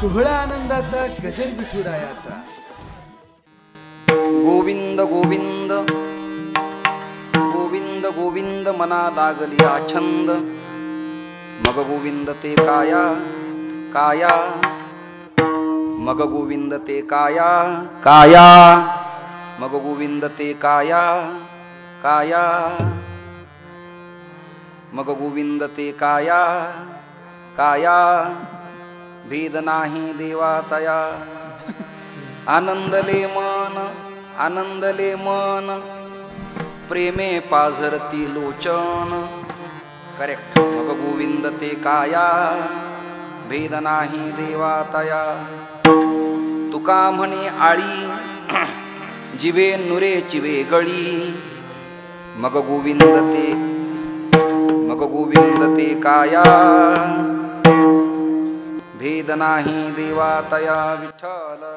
सोहळा आनंदाचा गजर विठुरायाचा. गोविंद गोविंद गोविंद गोविंद मना लागली आछंद. मग गोविंद ते काया काया, मग गोविंद ते काया काया, मग गोविंद ते काया काया, मग गोविंद ते काया काया. भेद नाही देवा तया, आनंदले मन, प्रेमे पाझरती लोचन. करेक्ट. मग गोविंद ते काया, भेद नाही देवा तया. तुका म्हणे आळी, जिवे नुरेची वेगळी. मग गोविंद ते काया, भेद नाही देवा तया. विठ्ठल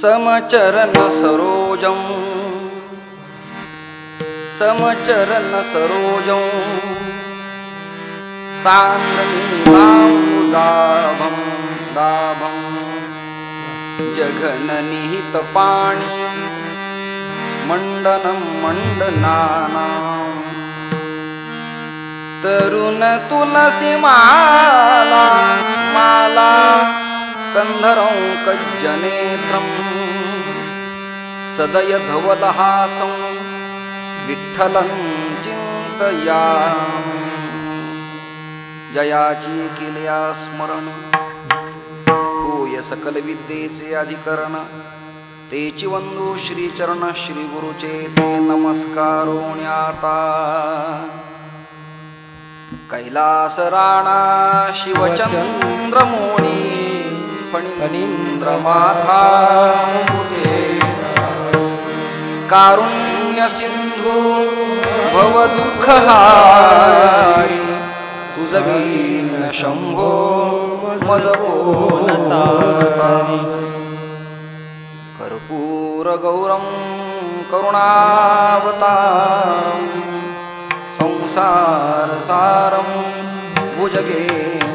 समचरण सरोजं, समचरण सरोजं, सान्द्रनीलाम्बुदाभं दाभं. जघननिहित पाणि मण्डनं मण्डनानां. तरुण तुलसी माला माला, कंधरं कज्जनेत्रं. सदय धवलहासं विठ्ठलं चिंतयामि. जयाची केल्या स्मरण, होय सकल विद्येचे अधिकरण. तेची वंदू श्रीचरण श्री गुरुचे ते नमस्कारोण्याता. कैलास राणा शिवचंद्रमोणी, फणींद्र माथा कारुण्य सिंधू भव दुःखहारी. तुझ वीण शंभो मज बोलतारी. कर्पूर गौरम करुणावतारं, संसार सारं भुजगेन्द्रहारं.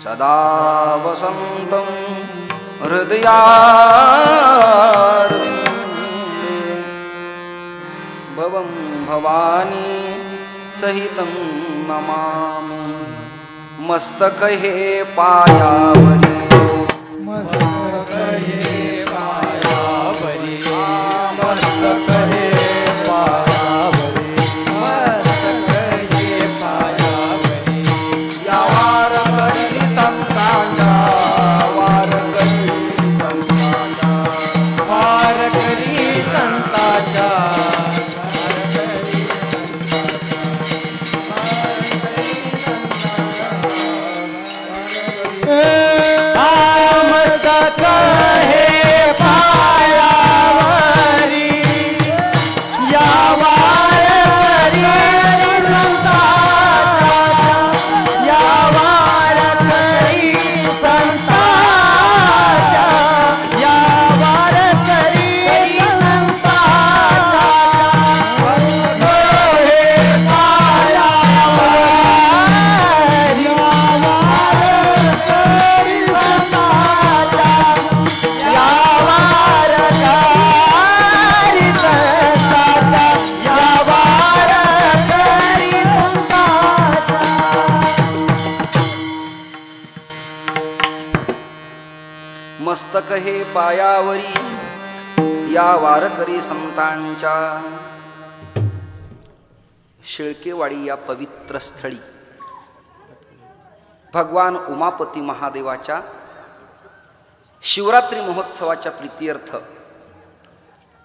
सदा वसन्तं हृदयारविन्दे. भवं भवानी सहितं नमामि. मस्तक हे पायावरी, मस्तक हे पायावरी, मस्तक हे पायावरी, मस्तक हे पायावरी. या वारकरी संतांच्या, वारकरी संतांच्या, वारकरी संतांच्या. मस्तक मस्तक हे पायावरी या वारकरी संतांच्या शिळकेवाडी या पवित्र स्थळी भगवान उमापती महादेवाच्या शिवरात्री महोत्सवाच्या प्रीत्यर्थ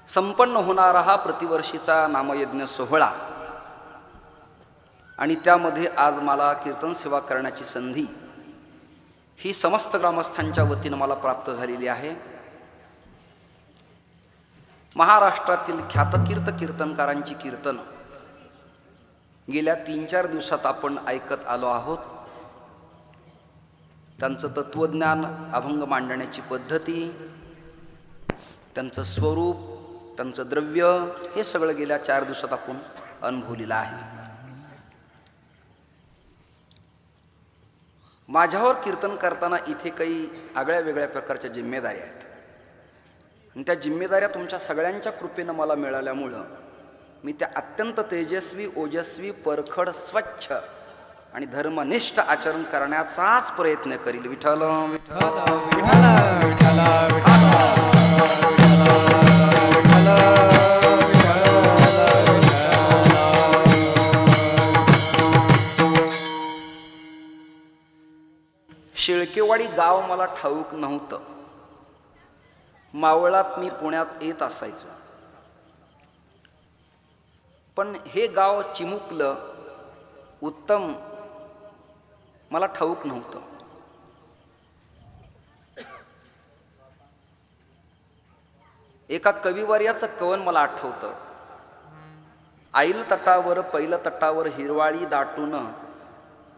संपन्न होणारा हा प्रतिवर्षीचा नामयज्ञ सोहळा आणि त्यामध्ये आज मला कीर्तन सेवा करण्याची संधी ही समस्त ग्रामस्थांच्या वतीनं मला प्राप्त झालेली आहे. महाराष्ट्रातील ख्यातकीर्त कीर्तनकारांची कीर्तन गेल्या 3-4 दिवसात आपण ऐकत आलो आहोत. त्यांचं तत्वज्ञान, अभंग मांडण्याची पद्धती, त्यांचं स्वरूप, त्यांचं द्रव्य हे सगळं गेल्या 4 दिवसात आपण अनुभवलेलं आहे. माझ्यावर कीर्तन करताना इथे काही आगळ्या वेगळ्या प्रकारच्या जिम्मेदाऱ्या आहेत आणि त्या जिम्मेदाऱ्या तुमच्या सगळ्यांच्या कृपेनं मला मिळाल्यामुळं मी त्या अत्यंत तेजस्वी, ओजस्वी, परखड, स्वच्छ आणि धर्मनिष्ठ आचरण करण्याचाच प्रयत्न करील. विठ्ठल विठ्ठल विठ्ठल शिळकेवाडी गाव मला ठाऊक नव्हतं. मावळात मी पुण्यात येत असायचो, पण हे गाव चिमुकलं, उत्तम मला ठाऊक नव्हतं. एका कविवर्याचं कवन मला आठवतं. आईल तटावर पैल तटावर हिरवाळी दाटून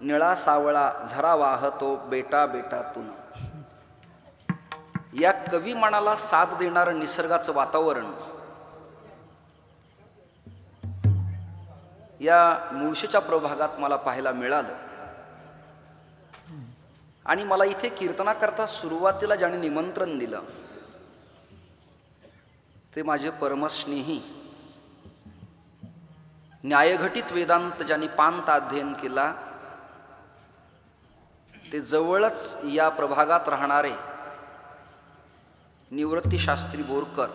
निळा सावळा झरा वाहतो बेटा बेटातून. या कवी मनाला साथ देणारं निसर्गाचं वातावरण या मुळशीच्या प्रभागात मला पाहायला मिळालं. आणि मला इथे कीर्तनाकरता सुरुवातीला ज्याने निमंत्रण दिलं ते माझे परमस्नेही, न्यायघटित वेदांत ज्यांनी पांत अध्ययन केला ते जवळच या प्रभागात राहणारे निवृत्तीशास्त्री बोरकर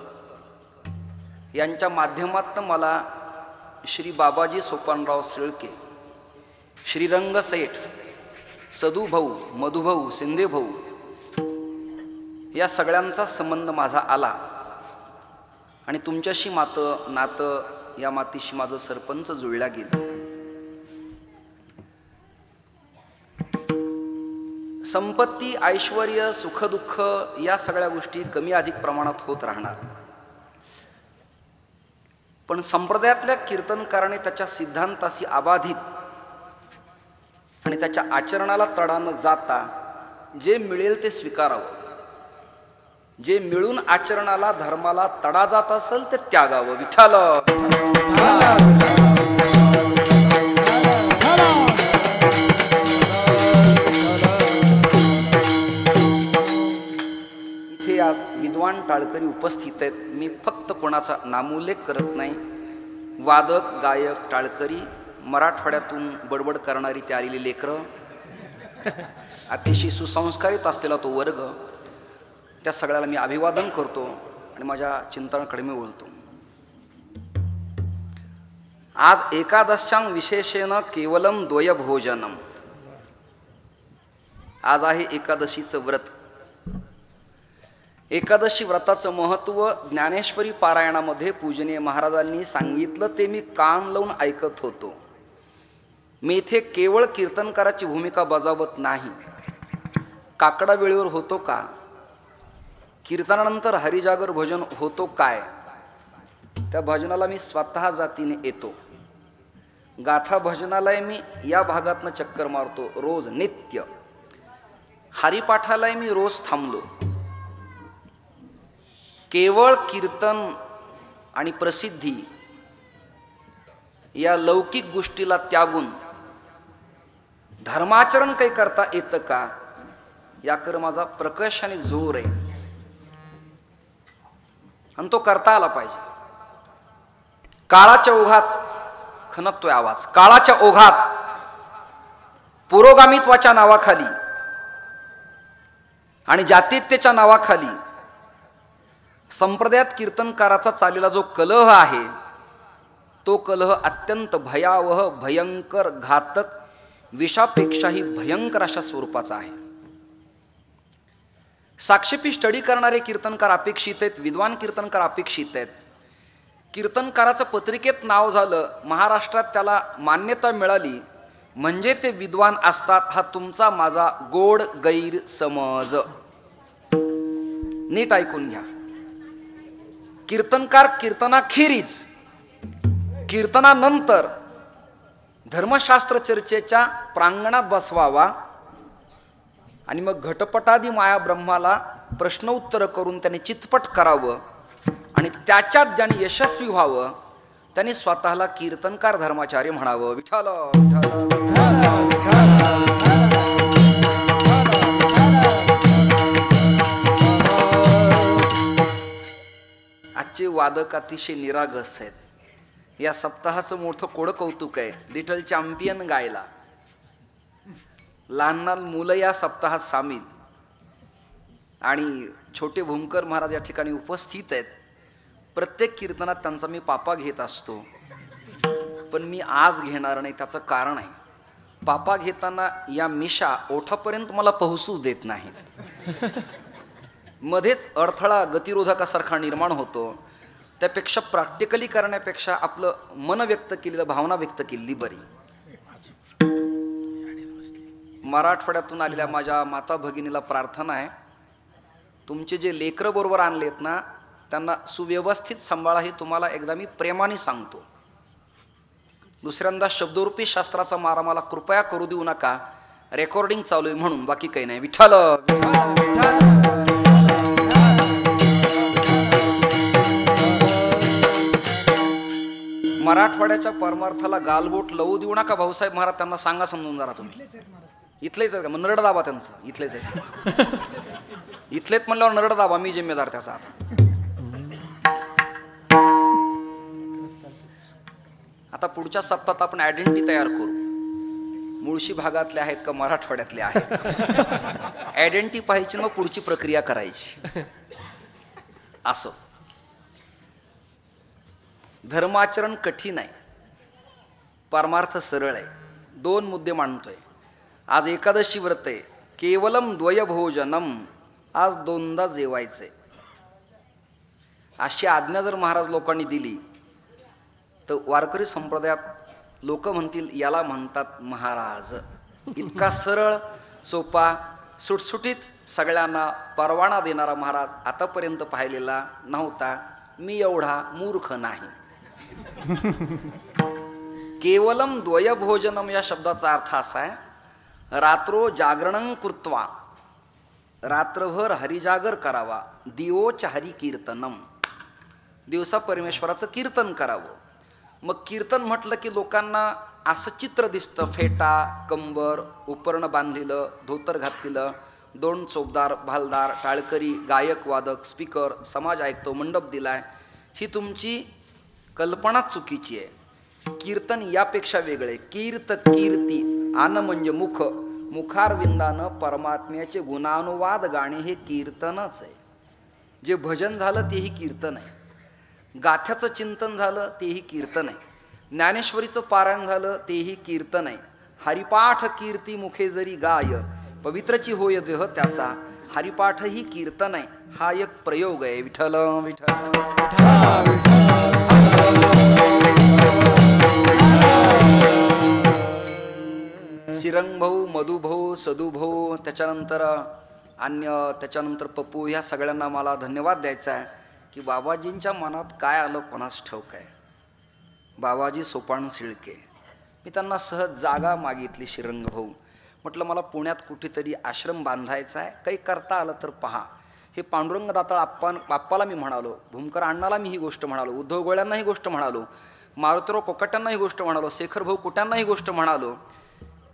यांच्या माध्यमातून मला श्री बाबाजी सोपानराव शिळके, श्रीरंग सेठ, सदूभाऊ, मधुभाऊ, शिंदेभाऊ या सगळ्यांचा संबंध माझा आला आणि तुमच्याशी नातं या मातीशी माझं सरपंच जुळल्या गेलं. संपत्ती, ऐश्वर्य, सुखदुःख या सगळ्या गोष्टी कमी अधिक प्रमाणात होत राहणार, पण संप्रदायातल्या कीर्तनकाराने त्याच्या सिद्धांताशी अबाधित आणि त्याच्या आचरणाला तडा न जाता जे मिळेल ते स्वीकारावं. जे मिळून आचरणाला, धर्माला तडा जात असेल ते त्यागावं. विठ्ठल इथे आज विद्वान टाळकरी उपस्थित आहेत. मी फक्त कोणाचा नामोल्लेख करत नाही. वादक, गायक, टाळकरी, मराठवाड्यातून बडबड करणारी ते आलेली लेकरं, अतिशय सुसंस्कारित असलेला तो वर्ग, त्या सगळ्याला मी अभिवादन करतो आणि माझ्या चिंतनाकडे मी वळतो. आज एकादशां विशेषेण केवलम द्वय भोजनम. आज आहे एकादशीचं व्रत. एकादशी व्रताचं महत्त्व ज्ञानेश्वरी पारायणामध्ये पूजनीय महाराजांनी सांगितलं, ते मी कान लावून ऐकत होतो. मी इथे केवळ कीर्तनकाराची भूमिका बजावत नाही. काकडा वेळेवर होतो का? कीर्तनानंतर हरिजागर भजन होतो काय? त्या भजनाला मी स्वतः जातीने येतो. गाथा भजनालाय मी या भागातनं चक्कर मारतो रोज नित्य. हरिपाठालाय मी रोज थांबलो. केवळ कीर्तन आणि प्रसिद्धी या लौकिक गोष्टीला त्यागून धर्माचरण काही करता येतं का, याकर माझा प्रकर्ष आणि जोर आहे आणि तो करता आला पाहिजे. काळाच्या ओघात खनकतोय आवाज. काळाच्या ओघात पुरोगामित्वाच्या नावाखाली आणि जातीयतेच्या नावाखाली संप्रदायात कीर्तनकाराचा चाललेला जो कलह आहे तो कलह अत्यंत भयावह, भयंकर, घातक, विषापेक्षाही भयंकर अशा स्वरूपाचा आहे. साक्षेपी स्टडी करणारे कीर्तनकार अपेक्षित आहेत, विद्वान कीर्तनकार अपेक्षित आहेत. कीर्तनकाराचं पत्रिकेत नाव झालं, महाराष्ट्रात त्याला मान्यता मिळाली म्हणजे ते विद्वान असतात, हा तुमचा माझा गोड गैरसमज. नीट ऐकून घ्या. कीर्तनकार कीर्तनाखेरीज, कीर्तनानंतर धर्मशास्त्र चर्चेच्या प्रांगणात बसवावा आणि मग घटपटादी माया ब्रह्माला प्रश्न उत्तर करून त्याने चितपट करावं आणि त्याच्यात ज्याने यशस्वी व्हावं त्याने स्वतःला कीर्तनकार धर्माचार्य म्हणावं. विठ्ठल आजचे वादक अतिशय निरागस आहेत. या सप्ताहाचं मोठं कोडं कौतुक आहे, लिटल चॅम्पियन गायला. लहान लहान मुलं या सप्ताहात सामील आणि छोटे भूमकर महाराज या ठिकाणी उपस्थित आहेत. प्रत्येक कीर्तनात त्यांचा मी पापा घेत असतो, पण मी आज घेणार नाही. त्याचं कारण आहे, पापा घेताना या मिशा ओठापर्यंत मला पोहोचू देत नाहीत. मध्येच अडथळा गतिरोधकासारखा निर्माण होतो. त्यापेक्षा प्रॅक्टिकली करण्यापेक्षा आपलं मन व्यक्त केलेलं, भावना व्यक्त केलेली बरी. मराठवाड्यातून आलेल्या माझ्या माता भगिनीला प्रार्थना आहे, तुमचे जे लेकरं बरोबर आणलेत ना त्यांना सुव्यवस्थित सांभाळा. हे तुम्हाला एकदा मी प्रेमाने सांगतो. दुसऱ्यांदा शब्दरूपी शास्त्राचा मारा मला कृपया करू देऊ नका. रेकॉर्डिंग चालू आहे म्हणून, बाकी काही नाही. विठ्ठल मराठवाड्याच्या परमार्थाला गालबोट लावू देऊ नका. भाऊसाहेब महाराज त्यांना सांगा समजून जरा. तुम्ही इथलेच आहेत का? मग नरड दाबा त्यांचं. इथलेच आहे, इथलेच म्हणल्यावर नरड दाबा. मी जिम्मेदार त्याचा. आता पुढच्या सप्ताहात आपण आयडेंटिटी तयार करू. मुळशी भागातले आहेत का मराठवाड्यातले आहेत, आयडेंटिटी पाहायची, मग पुढची प्रक्रिया करायची. असं धर्माचरण कठीण आहे, परमार्थ सरळ आहे. दोन मुद्दे मांडतोय. आज एकादशी व्रत आहे, केवलम द्वयभोजनम, आज दोनदा जेवायचंय. अशी आज्ञा जर महाराज लोकांनी दिली तर वारकरी संप्रदायात लोक म्हणतील याला म्हणतात महाराज. इतका सरळ, सोपा, सुटसुटीत सगळ्यांना परवाना देणारा महाराज आतापर्यंत पाहिलेला नव्हता. मी एवढा मूर्ख नाही. केवलम द्वयभोजनम या शब्दाचा अर्थ असा आहे, रात्रो जागरणं कृत्वा, रात्रभर हरिजागर करावा. दिवोच हरि कीर्तनम, दिवसा परमेश्वराचं कीर्तन करावं. मग कीर्तन म्हटलं की लोकांना असं चित्र दिसतं, फेटा, कंबर, उपर्ण बांधलेलं, धोतर घातलेलं, दोन चोपदार, भालदार, टाळकरी, गायक, वादक, स्पीकर, समाज ऐकतो, मंडप दिलाय. ही तुमची कल्पना चुकीची आहे. कीर्तन यापेक्षा वेगळे. कीर्त, कीर्ती, आन म्हणजे मुख, मुखारविंदानं परमात्म्याचे गुणानुवाद गाणे हे कीर्तनच आहे. जे भजन झालं तेही कीर्तन आहे, गाथ्याचं चिंतन झालं तेही कीर्तन आहे, ज्ञानेश्वरीचं पारायण झालं तेही कीर्तन आहे. हरिपाठ कीर्ती मुखे जरी गाय, पवित्रची होय देह त्याचा. हरिपाठ ही कीर्तन आहे. हा एक प्रयोग आहे. विठ्ठल विठ्ठल. श्रीरंग भाऊ, मधुभाऊ, सदुभाऊ, त्याच्यानंतर त्याच्यानंतर पप्पू, ह्या सगळ्यांना मला धन्यवाद द्यायचा आहे की बाबाजींच्या मनात काय आलं कोणास ठाऊक आहे. बाबाजी सोपान शिळके, मी त्यांना सहज जागा मागितली. श्रीरंग भाऊ म्हटलं मला पुण्यात कुठेतरी आश्रम बांधायचा आहे, काही करता आलं तर पहा. हे पांडुरंग दाताळ आप्पाला मी म्हणालो, भूमकर अण्णाला मी ही गोष्ट म्हणालो, उद्धव गोळ्यांना ही गोष्ट म्हणालो, मारुतीराव कोकाट्यांना ही गोष्ट म्हणालो, शेखर भाऊ कुट्यांना ही गोष्ट म्हणालो.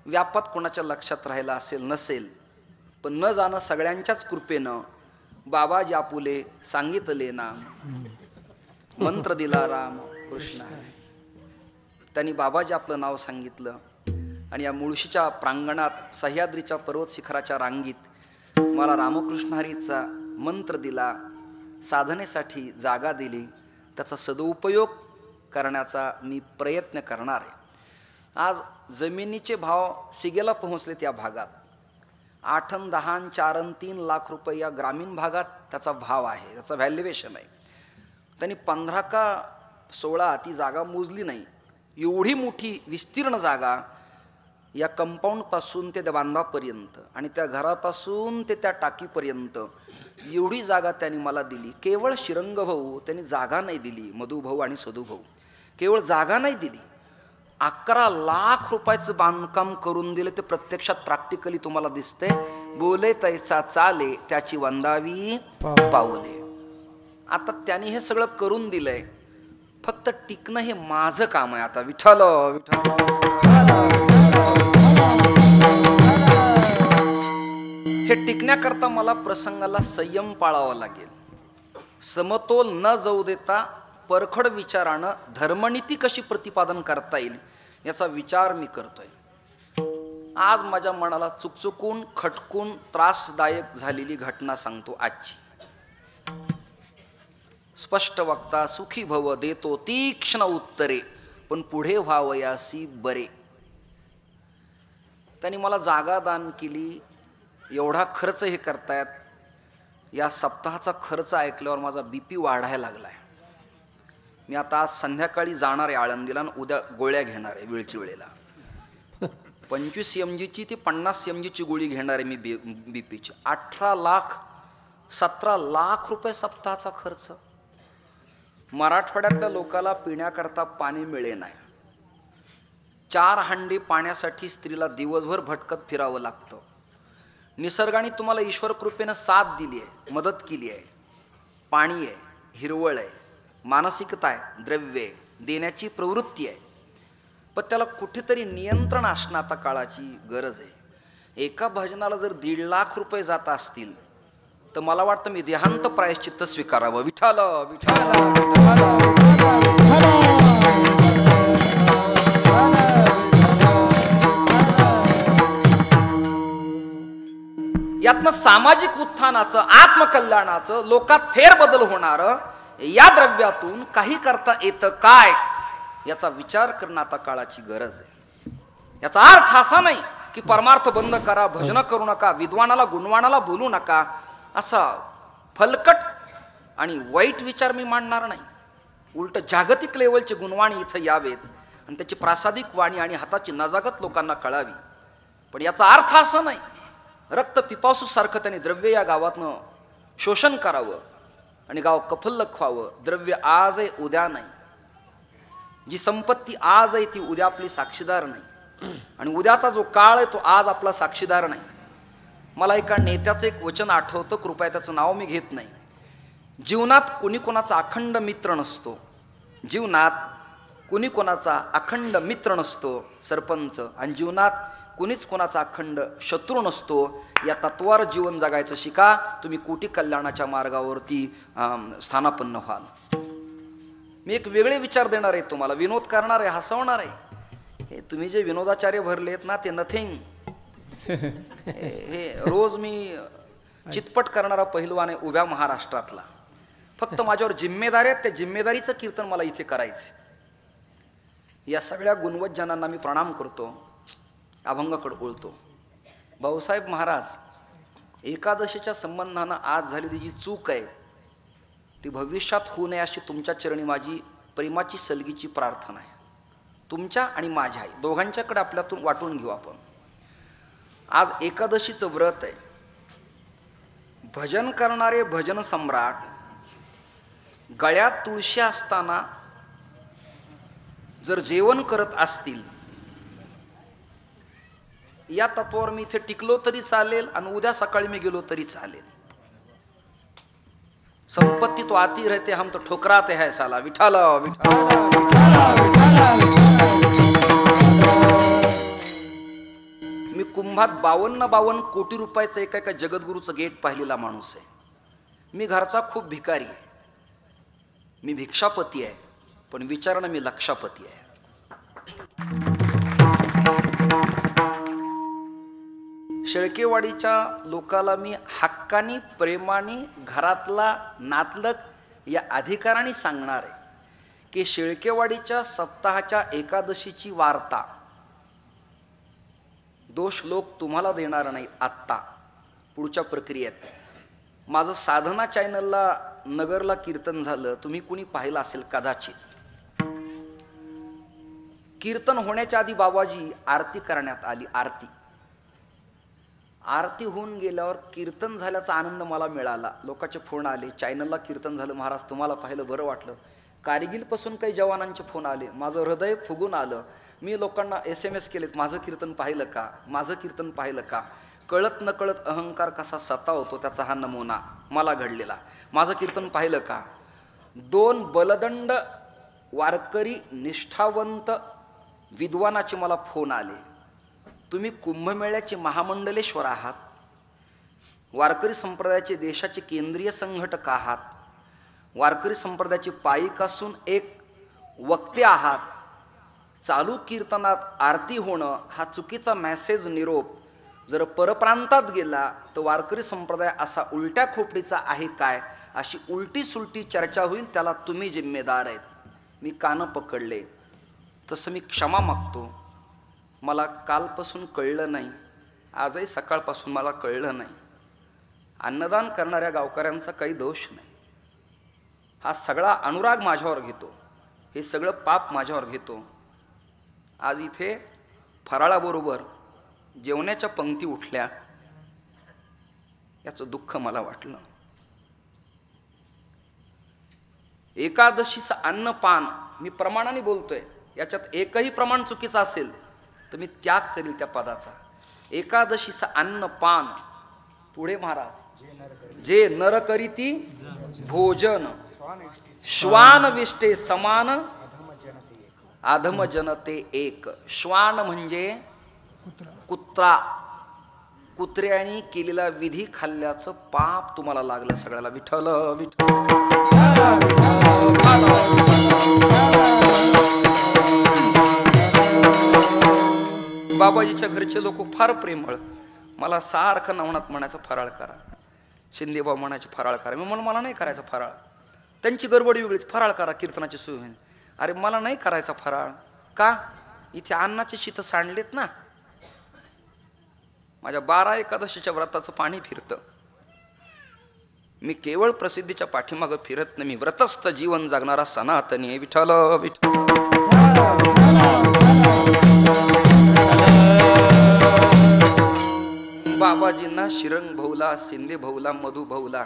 व्यापात कोणाच्या लक्षात राहिला असेल नसेल, पण न जाणं सगळ्यांच्याच कृपेनं बाबाजी आपुले सांगितले नाम, मंत्र दिला राम कृष्ण. त्यांनी बाबाजी आपलं नाव सांगितलं आणि या मुळशीच्या प्रांगणात सह्याद्रीच्या पर्वत शिखराच्या रांगीत मला रामकृष्ण हरीचा मंत्र दिला, साधनेसाठी जागा दिली, त्याचा सदुपयोग करण्याचा मी प्रयत्न करणार आहे. आज जमिनीचे भाव सिगेला पोहोचले त्या भागात. 8 अन् 10 अन् 4 अन् 3 लाख रुपये या ग्रामीण भागात त्याचा भाव आहे, त्याचा व्हॅल्युएशन आहे. त्यांनी 15 का 16 ती जागा मोजली नाही. एवढी मोठी विस्तीर्ण जागा या कंपाऊंडपासून ते त्या बांधापर्यंत आणि त्या घरापासून ते त्या टाकीपर्यंत एवढी जागा त्यांनी मला दिली. केवळ श्रीरंग भाऊ त्यांनी जागा नाही दिली, मधुभाऊ आणि सधुभाऊ केवळ जागा नाही दिली, 11 लाख रुपयाचं बांधकाम करून दिले. ते प्रत्यक्षात प्रॅक्टिकली तुम्हाला दिसते. बोले तैसा चाले त्याची वंदावी पाऊले. आता त्यांनी हे सगळं करून दिलंय, फक्त टिकणं हे माझं काम आहे. आता विठ्ठल हे टिकण्याकरता मला प्रसंगाला संयम पाळावा लागेल. समतोल न जाऊ देता परखड विचारानं धर्मनीती कशी प्रतिपादन करता येईल याचा विचार मी करतोय. आज माझ्या मनाला चुकचुकून खटकून त्रासदायक झालेली घटना सांगतो आजची. स्पष्ट वक्ता सुखी भव देतो तीक्ष्ण उत्तरे, पण पुढे व्हावयासी बरे. त्यांनी मला जागा दान केली, एवढा खर्च हे करतायत. या सप्ताहाचा खर्च ऐकल्यावर माझा BP वाढायला लागलाय. मी आता आज संध्याकाळी जाणार आहे आळंदीला आणि उद्या गोळ्या घेणार आहे वेळची वेळेला. 25 mgची ती 50 mgची गोळी घेणार आहे मी BPची. 18 लाख 17 लाख रुपये सप्ताहाचा खर्च. मराठवाड्यातल्या लोकाला पिण्याकरता पाणी मिळे नाही. 4 हांडे पाण्यासाठी स्त्रीला दिवसभर भटकत फिरावं लागतं. निसर्गाने तुम्हाला ईश्वर कृपेनं साथ दिली आहे, मदत केली आहे. पाणी आहे, हिरवळ आहे, मानसिकता आहे, द्रव्य आहे, देण्याची प्रवृत्ती आहे. पण त्याला कुठेतरी नियंत्रण असणं आता काळाची गरज आहे. एका भजनाला जर 1.5 लाख रुपये जात असतील तर मला वाटतं मी देहांत प्रायश्चित्त स्वीकारावं. विठ्ठल यातनं सामाजिक उत्थानाचं, आत्मकल्याणाचं, लोकात फेरबदल होणारं या द्रव्यातून काही करता येतं काय याचा विचार करणं आता काळाची गरज आहे. याचा अर्थ असा नाही की परमार्थ बंद करा, भजन करू नका, विद्वानाला गुणवानाला बोलू नका, असा फलकट आणि वाईट विचार मी मांडणार नाही. उलट जागतिक लेवलचे गुणवाणी इथं यावेत आणि त्याची प्रासादिक वाणी आणि हाताची नजाकत लोकांना कळावी. पण याचा अर्थ असा नाही रक्त पिपासूसारखं त्यांनी द्रव्य या गावातनं शोषण करावं आणि गाव कफल्लक व्हावं. द्रव्य आज आहे, उद्या नाही. जी संपत्ती आज आहे ती उद्या आपली साक्षीदार नाही, आणि उद्याचा जो काळ आहे तो आज आपला साक्षीदार नाही. मला एका नेत्याचं एक वचन आठवतं, कृपया त्याचं नाव मी घेत नाही. जीवनात कोणी कोणाचा अखंड मित्र नसतो. जीवनात कोणी कोणाचा अखंड मित्र नसतो सरपंच, आणि जीवनात कुणीच कोणाचा अखंड शत्रू नसतो. या तत्वावर जीवन जगायचं शिका, तुम्ही कोटी कल्याणाच्या मार्गावरती स्थानापन्न व्हाल. मी एक वेगळे विचार देणार आहे तुम्हाला, विनोद करणार आहे, हसवणार आहे. हे तुम्ही जे विनोदाचार्य भरलेत ना ते नथिंग. हे रोज मी चितपट करणारा पहिलवान आहे उभ्या महाराष्ट्रातला. फक्त माझ्यावर जिम्मेदारी आहेत, त्या जिम्मेदारीचं कीर्तन मला इथे करायचं. या सगळ्या गुणवत जनांना मी प्रणाम करतो, अभंगाकडे बोलतो. भाऊसाहेब महाराज, एकादशीच्या संबंधानं आज झालेली जी चूक आहे ती भविष्यात होऊ नये अशी तुमच्या चरणी माझी प्रेमाची सलगीची प्रार्थना आहे. तुमच्या आणि माझ्या दोघांच्याकडे आपल्यातून वाटून घेऊ आपण. आज एकादशीचं व्रत आहे. भजन करणारे भजन सम्राट गळ्यात तुळशी असताना जर जेवण करत असतील, या तत्वावर मी इथे टिकलो तरी चालेल आणि उद्या सकाळी मी गेलो तरी चालेल. संपत्ती तो आती रहते, हम तो ठोकराते है साला. विठाल मी कुंभात 52 कोटी रुपयाचं एका जगद्गुरूचं गेट पाहिलेला माणूस आहे. मी घरचा खूप भिकारी आहे, मी भिक्षापती आहे, पण विचारानं मी लक्षापती आहे. शेळकेवाडीच्या लोकाला मी हक्कानी प्रेमाने घरातला नातलग या अधिकाराने सांगणार आहे की शेळकेवाडीच्या सप्ताहाच्या एकादशीची वार्ता दोष लोक तुम्हाला देणार नाहीत. आत्ता पुढच्या प्रक्रियेत माझं साधना चॅनलला नगरला कीर्तन झालं, तुम्ही कुणी पाहिलं असेल कदाचित. कीर्तन होण्याच्या आधी बाबाजी आरती करण्यात आली. आरती होऊन गेल्यावर कीर्तन झाल्याचा आनंद मला मिळाला. लोकांचे फोन आले, चॅनलला कीर्तन झालं महाराज, तुम्हाला पाहिलं बरं वाटलं. कारगिलपासून काही जवानांचे फोन आले, माझं हृदय फुगून आलं. मी लोकांना SMS केलेत, माझं कीर्तन पाहिलं का, माझं कीर्तन पाहिलं का. कळत नकळत अहंकार कसा सतावतो त्याचा हा नमुना मला घडलेला. माझं कीर्तन पाहिलं का. 2 बलदंड वारकरी निष्ठावंत विद्वानाचे मला फोन आले. तुम्ही कुंभमेळ्याचे महामंडलेश्वर आहात, वारकरी संप्रदायाचे देशाचे केंद्रीय संघटक आहात, वारकरी संप्रदायाचे पायिक असून एक वक्ते आहात. चालू कीर्तनात आरती होणं हा चुकीचा मेसेज निरोप जर परप्रांतात गेला तर वारकरी संप्रदाय असा उलट्या खोपडीचा आहे काय, अशी उलटी सुलटी चर्चा होईल. त्याला तुम्ही जिम्मेदार आहेत. मी कानं पकडले, तसं मी क्षमा मागतो. मला कालपासून कळलं नाही, आजही सकाळपासून मला कळलं नाही. अन्नदान करणाऱ्या गावकऱ्यांचा काही दोष नाही. हा सगळा अनुराग माझ्यावर घेतो, हे सगळं पाप माझ्यावर घेतो. आज इथे फराळाबरोबर जेवण्याच्या पंक्ती उठल्या, याचं दुःख मला वाटलं. एकादशीचं अन्नपान मी प्रमाणाने बोलतोय, याच्यात एकही प्रमाण चुकीचं असेल तर मी त्याग करील त्या पदाचा. एकादशीचं अन्नपान पुढे महाराज, जे नर करीती भोजन श्वान विष्टे समान अधम जनते एक. श्वान म्हणजे कुत्रा, कुत्र्याने केलेला विधी खाल्ल्याचं पाप तुम्हाला लागलं सगळ्याला. विठ्ठल विठ्ठल. बाबाजीच्या घरचे लोक फार प्रेमळ. मला सारखं नवनाथ म्हणायचं फराळ करा, शिंदेभाऊ म्हणायचे फराळ करा. मी म्हणून मला नाही करायचा फराळ. त्यांची गडबडी वेगळीच, फराळ करा कीर्तनाची सोय होईल. अरे मला नाही करायचा फराळ का, इथे अन्नाचे शीत सांडलेत ना. माझ्या 12 एकादशीच्या व्रताचं पाणी फिरतं. मी केवळ प्रसिद्धीच्या पाठीमागं फिरत नाही, मी व्रतस्थ जीवन जगणारा सनातनी आहे. विठ्ठल विठ्ठल. बाबाजींना शिरंग भाऊला, शिंदे भाऊला, मधु भाऊला,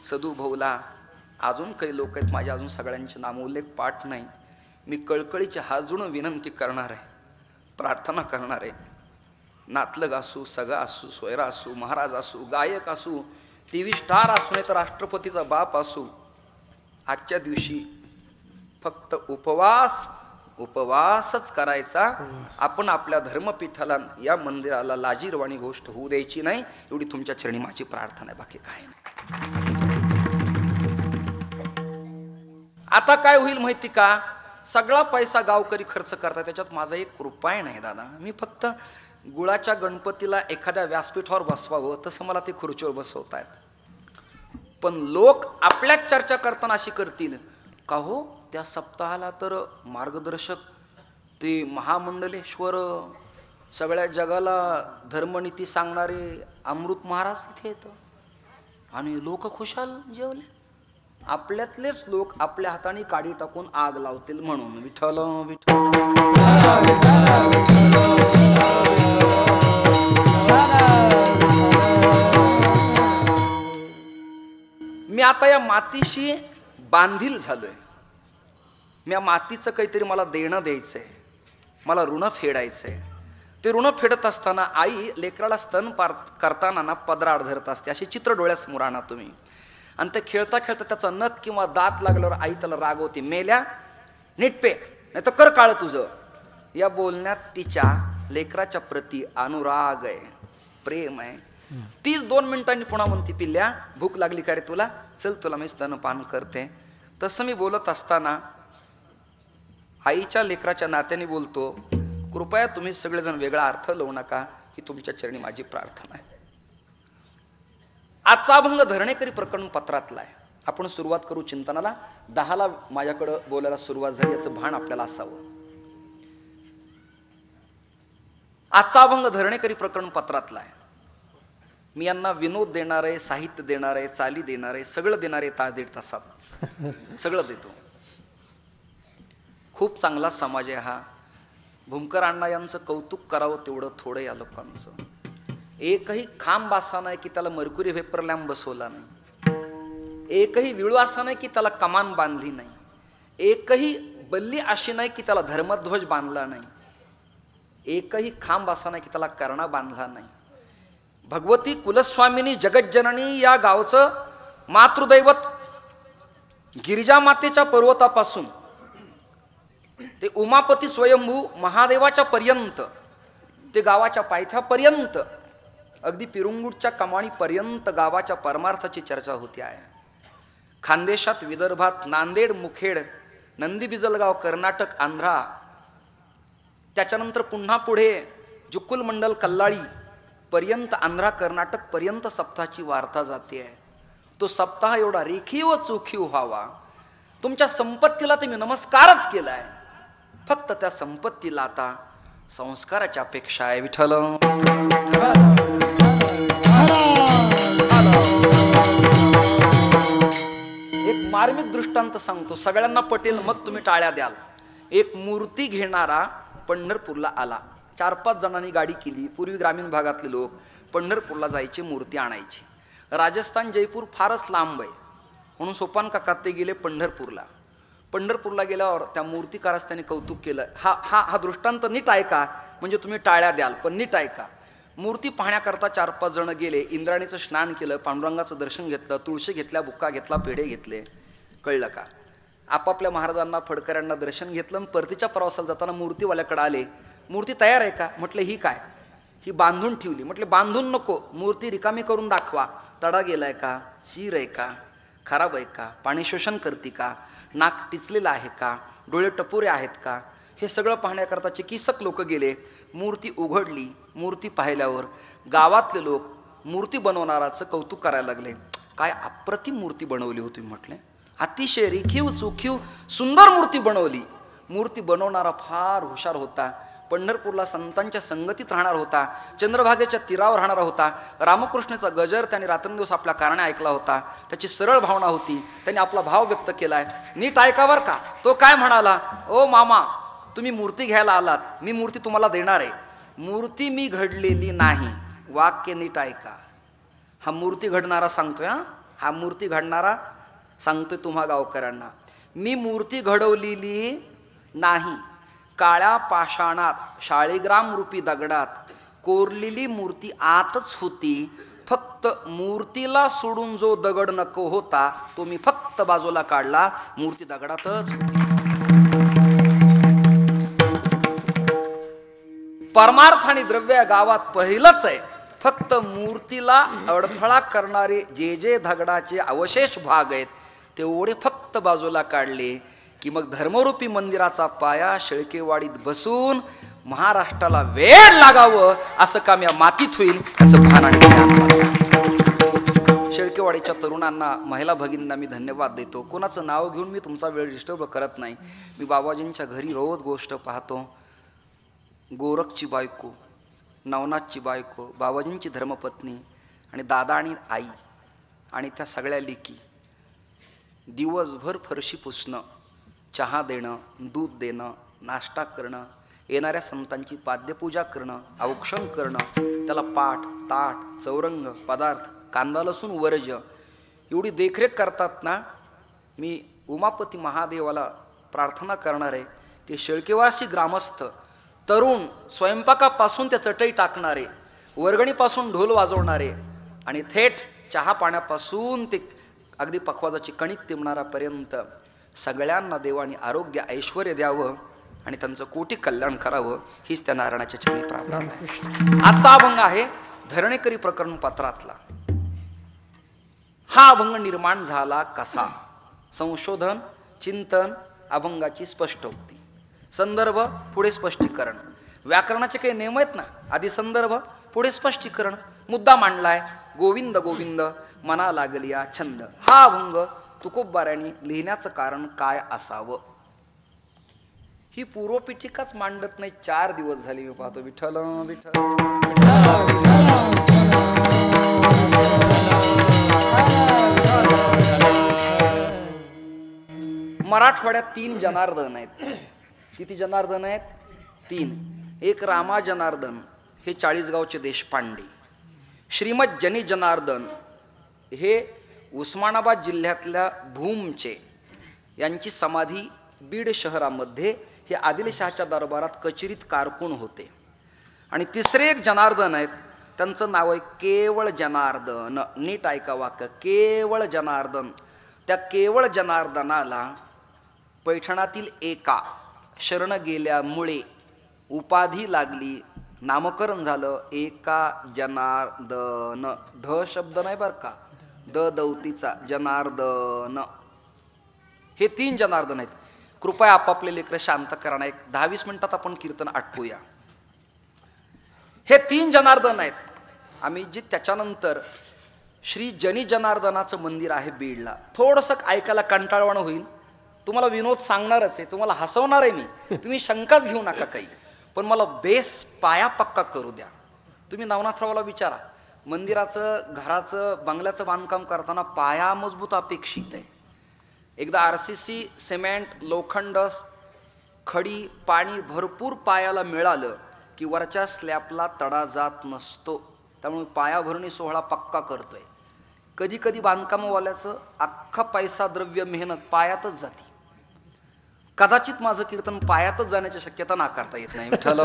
सदू भाऊला, अजून काही लोक आहेत माझे, अजून सगळ्यांचे नामोल्लेख पाठ नाही. मी कळकळीची हात जोडून विनंती करणार आहे, प्रार्थना करणार आहे. नातलग असू, सगा असू, सोयरा असू, महाराज असू, गायक असू, TV स्टार असू, नाही तर राष्ट्रपतीचा बाप असू, आजच्या दिवशी फक्त उपवासच करायचा. आपण आपल्या धर्मपीठाला, या मंदिराला लाजीरवाणी गोष्ट होऊ द्यायची नाही, एवढी तुमच्या चरणी माझी प्रार्थना आहे, बाकी काय नाही. आता काय होईल माहिती का, सगळा पैसा गावकरी खर्च करतात, त्याच्यात माझा 1 रुपया नाही दादा. मी फक्त गुळाच्या गणपतीला एखाद्या व्यासपीठावर बसवावं तसं मला ते खुर्चीवर बसवतायत. पण लोक आपल्याच चर्चा करताना अशी करतील का, हो त्या सप्ताहाला तर मार्गदर्शक ते महामंडलेश्वर, सगळ्या जगाला धर्मनीती सांगणारे अमृत महाराज इथे येतं आणि लोक खुशाल जेवले. आपल्यातलेच लोक आपल्या हाताने काडी टाकून आग लावतील म्हणून. विठ्ठल विठ्ठल. मी आता या मातीशी बांधील झालोय. मी या मातीचं काहीतरी मला देणं द्यायचंय, मला ऋण फेडायचंय. ते ऋण फेडत असताना आई लेकराला स्तन करताना ना पदराड धरत असते, असे चित्र डोळ्यासमोर आणा तुम्ही. आणि ते खेळता खेळता त्याचा नख किंवा दात लागल्यावर आई त्याला रागवते, मेल्या नीट पे, नाही तर कर काळ तुझं. या बोलण्यात तिच्या लेकराच्या प्रती अनुराग आहे, प्रेम आहे. 2 मिनिटांनी पुन्हा म्हणते, पिल्ल्या भूक लागली का रे तुला, चल तुला मी स्तनपान करते. तसं मी बोलत असताना आईच्या लेकराच्या नात्याने बोलतो, कृपया तुम्ही सगळेजण वेगळा अर्थ लावू नका. ही तुमच्या चरणी माझी प्रार्थना आहे. आजचा अभंग धरणेकरी प्रकरण पत्रातला आहे. आपण सुरुवात करू चिंतनाला. 10ला माझ्याकडं बोलायला सुरुवात झाली याचं भान आपल्याला असावं. आजचा अभंग धरणेकरी प्रकरण पत्रातला आहे. मी यांना विनोद देणार आहे, साहित्य देणार आहे, चाली देणार आहे, सगळं देणार आहे. तास 1.5 तासात सगळं देतो. खूप चांगला समाज आहे हा. भूमकर अण्णा यांचं कौतुक करावं तेवढं थोडं या लोकांचं. एकही खांब असा नाही की त्याला मर्क्युरी व्हेपर लॅम्प बसवला नाही. एकही विळू असा नाही की त्याला कमान बांधली नाही. एकही बल्ली अशी नाही की त्याला धर्मध्वज बांधला नाही. एकही खांब असा नाही की त्याला कर्णा बांधला नाही. भगवती कुलस्वामिनी जगज्जननी या गावचं मातृदैवत गिरिजा मातेच्या पर्वतापासून ते उमापती स्वयंभू महादेवाच्या पर्यंत, ते गावाच्या पायथ्यापर्यंत, अगदी पिरुंगुटच्या कमाणीपर्यंत गावाच्या परमार्थाची चर्चा होती आहे. खानदेशात, विदर्भात, नांदेड, मुखेड, नंदी बिजलगाव, कर्नाटक, आंध्रा, त्याच्यानंतर पुन्हा पुढे जुक्कुल मंडल, कल्लाळी पर्यंत, आंध्रा कर्नाटक पर्यंत सप्ताहाची वार्ता जाते आहे. तो सप्ताह एवढा रेखीव चोखीव व्हावा. तुमच्या संपत्तीला तर मी नमस्कारच केलाय, फक्त त्या संपत्तीला आता संस्काराची अपेक्षा आहे. विठ्ठल एक मार्मिक दृष्टांत सांगतो, सगळ्यांना पटेल, मग तुम्ही टाळ्या द्याल. एक मूर्ती घेणारा पंढरपूरला आला. 4-5 जणांनी गाडी केली. पूर्वी ग्रामीण भागातले लोक पंढरपूरला जायचे, मूर्ती आणायची. राजस्थान, जयपूर फारच लांब आहे म्हणून सोपान काका ते गेले पंढरपूरला. पंढरपूरला गेल्यावर त्या मूर्तिकारास त्यांनी कौतुक केलं. हा दृष्टांत नीट ऐका, म्हणजे तुम्ही टाळ्या द्याल, पण नीट ऐका. मूर्ती पाहण्याकरता 4-5 जण गेले. इंद्राणीचं स्नान केलं, पांडुरंगाचं दर्शन घेतलं, तुळशी घेतल्या, बुक्का घेतला, पेढे घेतले. कळलं का? आपापल्या महाराजांना, फडकऱ्यांना दर्शन घेतलं. परतीच्या प्रवासाला जाताना मूर्तीवाल्याकडे आले. मूर्ती तयार आहे का? म्हटलं ही काय? ही बांधून ठेवली. म्हटले बांधून नको, मूर्ती रिकामी करून दाखवा. तडा गेलाय का? शिर आहे का? खराब आहे का? पाणी शोषण करते का? नाक टिचलेलं आहे का? डोळे टपोरे आहेत का? हे सगळं पाहण्याकरता चिकित्सक लोक गेले. मूर्ती उघडली. मूर्ती पाहिल्यावर गावातले लोक मूर्ती बनवणाराचं कौतुक करायला लागले. काय अप्रतिम मूर्ती बनवली होती म्हटले. अतिशय रेखीव चोखीव सुंदर मूर्ती बनवली. मूर्ती बनवणारा फार हुशार होता. पंढरपूरला संतांच्या संगतीत राहणार होता. चंद्रभागेच्या तीरावर राहणारा होता. रामकृष्णाचा गजर त्याने रात्रंदिवस आपल्या कारणे ऐकला होता. त्याची सरळ भावना होती. त्याने आपला भाव व्यक्त केलाय. नीट ऐकावर का? तो काय म्हणाला? ओ मामा, तुम्ही मूर्ती घ्यायला आलात, मी मूर्ती तुम्हाला देणार आहे. मूर्ती मी घडलेली नाही. वाक्य नीट ऐका. हा मूर्ती घडणारा सांगतोय. हा मूर्ती घडणारा सांगतोय तुम्हा गावकऱ्यांना. मी मूर्ती घडवलेली नाही. काळ्या पाषाणात, शाळीग्राम रूपी दगडात कोरलेली मूर्ती आतच होती. फक्त मूर्तीला सोडून जो दगड नको होता तो मी फक्त बाजूला काढला. मूर्ती दगडातच होती. परमार्थ आणि द्रव्य गावात पहिलंच आहे. फक्त मूर्तीला अडथळा करणारे जे दगडाचे अवशेष भाग आहेत तेवढे फक्त बाजूला काढले की मग धर्मरूपी मंदिराचा पाया शेळकेवाडीत बसून महाराष्ट्राला वेळ लागावं असं काम या मातीत होईल याचं भान आणि शेळकेवाडीच्या तरुणांना, महिला भगिनींना मी धन्यवाद देतो. कोणाचं नाव घेऊन मी तुमचा वेळ डिस्टर्ब करत नाही. मी बाबाजींच्या घरी रोज गोष्ट पाहतो. गोरखची बायको, नवनाथची बायको, बाबाजींची धर्मपत्नी आणि दादा आणि आई आणि त्या सगळ्या लेकी दिवसभर फरशी पुसणं, चहा देणं, दूध देणं, नाश्ता करणं, येणाऱ्या संतांची पाद्यपूजा करणं, औक्षण करणं, त्याला पाठ, ताट, चौरंग, पदार्थ, कांदा लसूण वर्ज एवढी देखरेख करतात ना. मी उमापती महादेवाला प्रार्थना करणार आहे की शेळकेवासी ग्रामस्थ तरुण स्वयंपाकापासून त्या चटई टाकणारे, वर्गणीपासून ढोल वाजवणारे आणि थेट चहा पाण्यापासून ते अगदी पखवाजाची कणिक तिमणारापर्यंत सगळ्यांना देवाने आरोग्य ऐश्वर्य द्यावं आणि त्यांचं कोटी कल्याण करावं हीच त्या नारायणाच्या चरणी प्रार्थना आहे. आजचा अभंग आहे धरणेकरी प्रकरण पत्रातला. हा अभंग निर्माण झाला कसा? संशोधन, चिंतन, अभंगाची स्पष्टोक्ती, संदर्भ, पुढे स्पष्टीकरण. व्याकरणाचे काही नियम आहेत ना, आधी संदर्भ पुढे स्पष्टीकरण मुद्दा मांडलाय. गोविंद गोविंद मना लागलिया छंद. हा अभंग तुकोबाऱ्यांनी लिहिण्याचं कारण काय असावं ही पूर्वपीठिकाच मांडत नाही. 4 दिवस झाले मी पाहतो. विठ्ठल विठ्ठल मराठवाड्यात 3 जनार्दन आहेत. किती जनार्दन आहेत? 3. एक रामा जनार्दन हे 40गावचे देशपांडे. श्रीमद जनी जनार्दन हे उस्मानाबाद जिल्ह्यातल्या भूमचे. यांची समाधी बीड शहरामध्ये हे आदिलशहाच्या दरबारात कचेरीत कारकून होते. आणि तिसरे एक जनार्दन आहेत, त्यांचं नाव आहे केवळ जनार्दन. नीट ऐका वाक्य, केवळ जनार्दन. त्या केवळ जनार्दनाला पैठणातील एका शरण गेल्यामुळे उपाधी लागली, नामकरण झालं एका जनार्दन. ढ शब्द नाही बरं का, द दौतीचा जनार्दन. हे 3 जनार्दन आहेत. कृपया आपापले लेकरं शांत करा. एक 10-20 मिनिटात आपण कीर्तन आटपूया. हे 3 जनार्दन आहेत. आम्ही जे त्याच्यानंतर श्री जनी जनार्दनाचं मंदिर आहे बीडला. थोडंसं ऐकायला कंटाळवाणं होईल, तुम्हाला विनोद सांगणारच आहे, तुम्हाला हसवणार आहे मी, तुम्ही शंकाच घेऊ नका काही. पण मला बेस पाया पक्का करू द्या. तुम्ही नवनाथरावाला विचारा, मंदिराचं घराचं बंगल्याचं बांधकाम करताना पाया मजबूत अपेक्षित आहे. एकदा RCC सिमेंट लोखंड खडी पाणी भरपूर पायाला मिळालं की वरच्या स्लॅबला तडा जात नसतो. त्यामुळे पायाभरणी सोहळा पक्का करतोय. कधी कधी बांधकामवाल्याचं अख्खा पैसा द्रव्य मेहनत पायातच जाते. कदाचित माझं कीर्तन पायातच जाण्याची शक्यता नाकारता येत नाही. विठ्ठल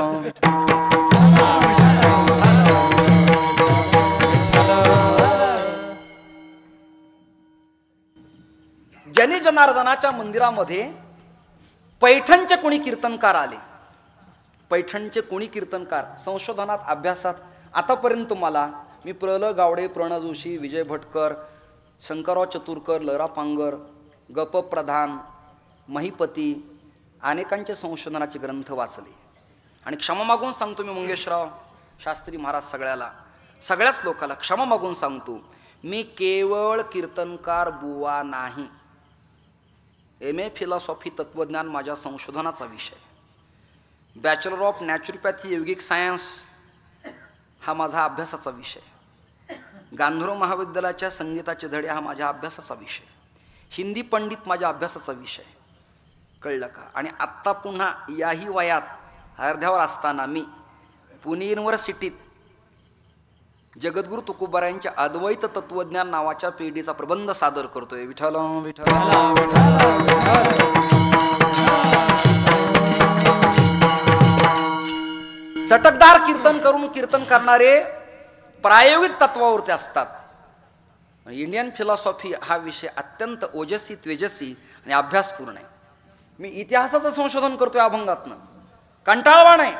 जनी जनार्दनाच्या मंदिरामध्ये पैठणचे कोणी कीर्तनकार आले. पैठणचे कोणी कीर्तनकार संशोधनात अभ्यासात आतापर्यंत मला मी प्र.ल. गावडे, प्रण जोशी, विजय भटकर, शंकरराव चतुरकर, लहरा पांगर, गप प्रधान, महिपती अनेकांचे संशोधनाचे ग्रंथ वाचले. आणि क्षमा मागून सांगतो मी मंगेशराव शास्त्री महाराज सगळ्याच लोकाला क्षमा मागून सांगतो, मी केवळ कीर्तनकार बुवा नाही. MA फिलॉसॉफी तत्वज्ञान माझ्या संशोधनाचा विषय. बॅचलर ऑफ नॅचरोपॅथी यौगिक सायन्स हा माझा अभ्यासाचा विषय. गांधर्व महाविद्यालयाच्या संगीताचे धडे हा माझ्या अभ्यासाचा विषय. हिंदी पंडित माझ्या अभ्यासाचा विषय. कळलं का? आणि आत्ता पुन्हा याही वयात अर्ध्यावर असताना मी पुणे युनिव्हर्सिटीत जगद्गुरु तुकोबारायांच्या अद्वैत तत्वज्ञान नावाच्या PhDचा प्रबंध सादर करतोय. विठ्ठल विठ्ठल चटकदार कीर्तन करून कीर्तन करणारे प्रायोगिक तत्वावरती असतात. इंडियन फिलॉसॉफी हा विषय अत्यंत ओजस्वी तेजस्वी आणि अभ्यासपूर्ण आहे. मी इतिहासाचं संशोधन करतोय अभंगातनं. कंटाळवा नाही,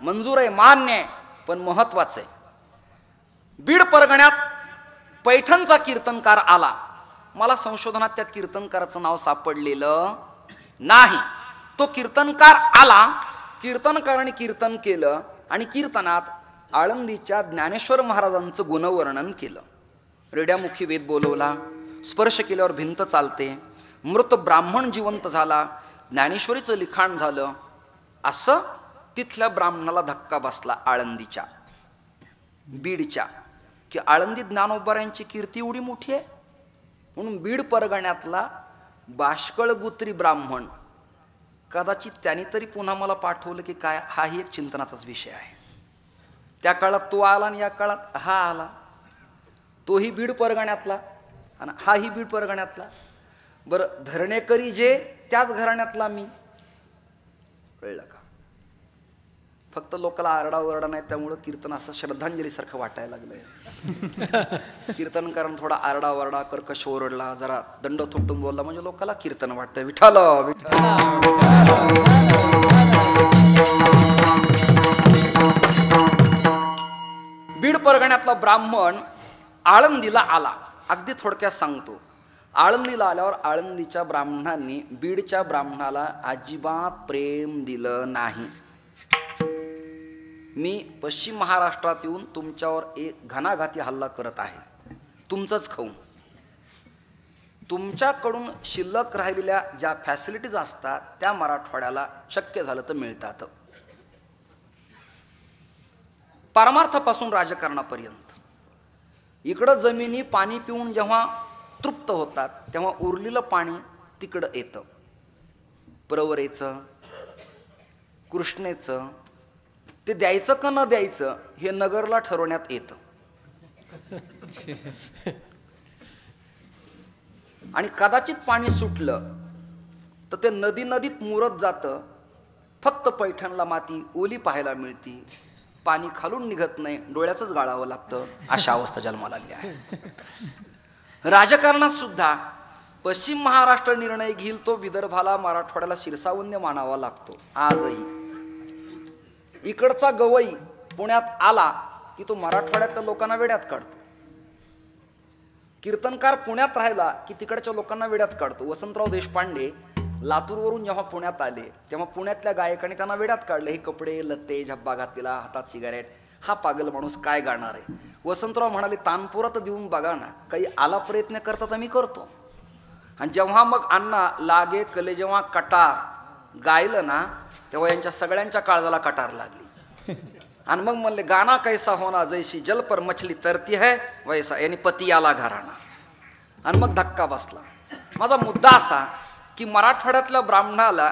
मंजूर आहे, मान्य आहे, पण महत्वाचं आहे. बीड परगण्यात पैठणचा कीर्तनकार आला. मला संशोधनात त्या कीर्तनकाराचं नाव सापडलेलं नाही. तो कीर्तनकार आला, कीर्तनकाराने कीर्तन केलं आणि कीर्तनात आळंदीच्या ज्ञानेश्वर महाराजांचं गुणवर्णन केलं. रेड्यामुखी वेद बोलवला, स्पर्श केल्यावर भिंत चालते, मृत ब्राह्मण जिवंत झाला, ज्ञानेश्वरीचं लिखाण झालं. असं तिथल्या ब्राह्मणाला धक्का बसला आळंदीच्या बीडच्या, की आळंदी ज्ञानोबारायांची कीर्ती एवढी मोठी आहे. म्हणून बीड परगण्यातला बाष्कळगुत्री ब्राह्मण कदाचित त्यांनी तरी पुन्हा मला पाठवलं की काय, हाही एक चिंतनाचाच विषय आहे. त्या काळात तो आला आणि या काळात हा आला. तोही बीड परगण्यातला आणि हाही बीड परगण्यातला. बरं, धरणेकरी जे त्याच घराण्यातला मी. कळलं का? फक्त लोकांना आरडाओरडा नाही, त्यामुळं कीर्तन असं श्रद्धांजलीसारखं वाटायला लागलंय. कीर्तनकारण थोडा आरडाओरडा कर्कश ओरडला, जरा दंड थोपटून बोलला म्हणजे लोकांना कीर्तन वाटतंय. विठ्ठल विठ्ठल. बीड परगण्यातला ब्राह्मण आळंदीला आला. अगदी थोडक्यात सांगतो. आळंदीला आल्यावर आळंदीच्या ब्राह्मणांनी बीडच्या ब्राह्मणाला अजिबात प्रेम दिलं नाही. मी पश्चिम महाराष्ट्रात येऊन तुमच्यावर एक घणाघाती हल्ला करत आहे, तुमचंच खाऊन. तुमच्याकडून शिल्लक राहिलेल्या ज्या फॅसिलिटीज असतात त्या मराठवाड्याला शक्य झालं तर मिळतात. परमार्थापासून राजकारणापर्यंत इकडं जमिनी पाणी पिऊन जेव्हा तृप्त होतात तेव्हा उरलेलं पाणी तिकडं येतं. प्रवरेचं, कृष्णेचं, ते द्यायचं का न द्यायचं हे नगरला ठरवण्यात येतं. आणि कदाचित पाणी सुटलं तर ते नदी नदीत मुरत जातं. फक्त पैठणला माती ओली पाहायला मिळती, पाणी खालून निघत नाही, डोळ्याचंच गाळावं लागतं. अशा अवस्था जन्माला आली आहे. राजकारणात सुद्धा पश्चिम महाराष्ट्र निर्णय घेईल तो विदर्भाला मराठवाड्याला शिरसावन्य मानावा लागतो. आजही इकडचा गवई पुण्यात आला की तो मराठवाड्यातल्या लोकांना वेड्यात काढतो. कीर्तनकार पुण्यात राहिला की तिकडच्या लोकांना वेड्यात काढतो. वसंतराव देशपांडे लातूरवरून जेव्हा पुण्यात आले तेव्हा पुण्यातल्या गायकांनी त्यांना वेड्यात काढले. हे कपडे लत्ते झब्बा घातलेला, हातात सिगारेट, हा पागल माणूस काय गाणार आहे. वसंतराव म्हणाले, तानपुरात देऊन बघा ना, काही आला प्रयत्न करतात आम्ही करतो. आणि जेव्हा मग अण्णा लागे कले जेव्हा कटार गायलं ना तेव्हा यांच्या सगळ्यांच्या काळजाला कटार लागली. आणि मग म्हणले, गाना कैसा होना जैसी जल पर मछली तरती है वैसा, यानी पती आला घराणा. आणि मग धक्का बसला. माझा मुद्दा असा की मराठवाड्यातल्या ब्राह्मणाला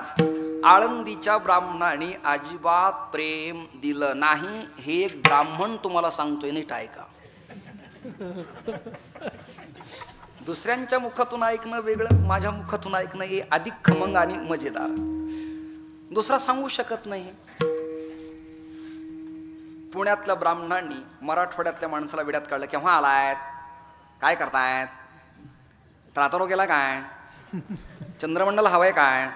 आळंदीच्या ब्राह्मणाने अजिबात प्रेम दिलं नाही. हे एक ब्राह्मण तुम्हाला सांगतोय, नीट ऐका. दुसऱ्यांच्या मुखातून ऐकणं वेगळं, माझ्या मुखातून ऐकणं हे अधिक खमंग आणि मजेदार. दुसरा सांगू शकत नाही. पुण्यातल्या ब्राह्मणांनी मराठवाड्यातल्या माणसाला वेड्यात काढलं. केव्हा आलायत, काय करतायत, त्रातारो गेला काय, चंद्रमंडल हवंय काय.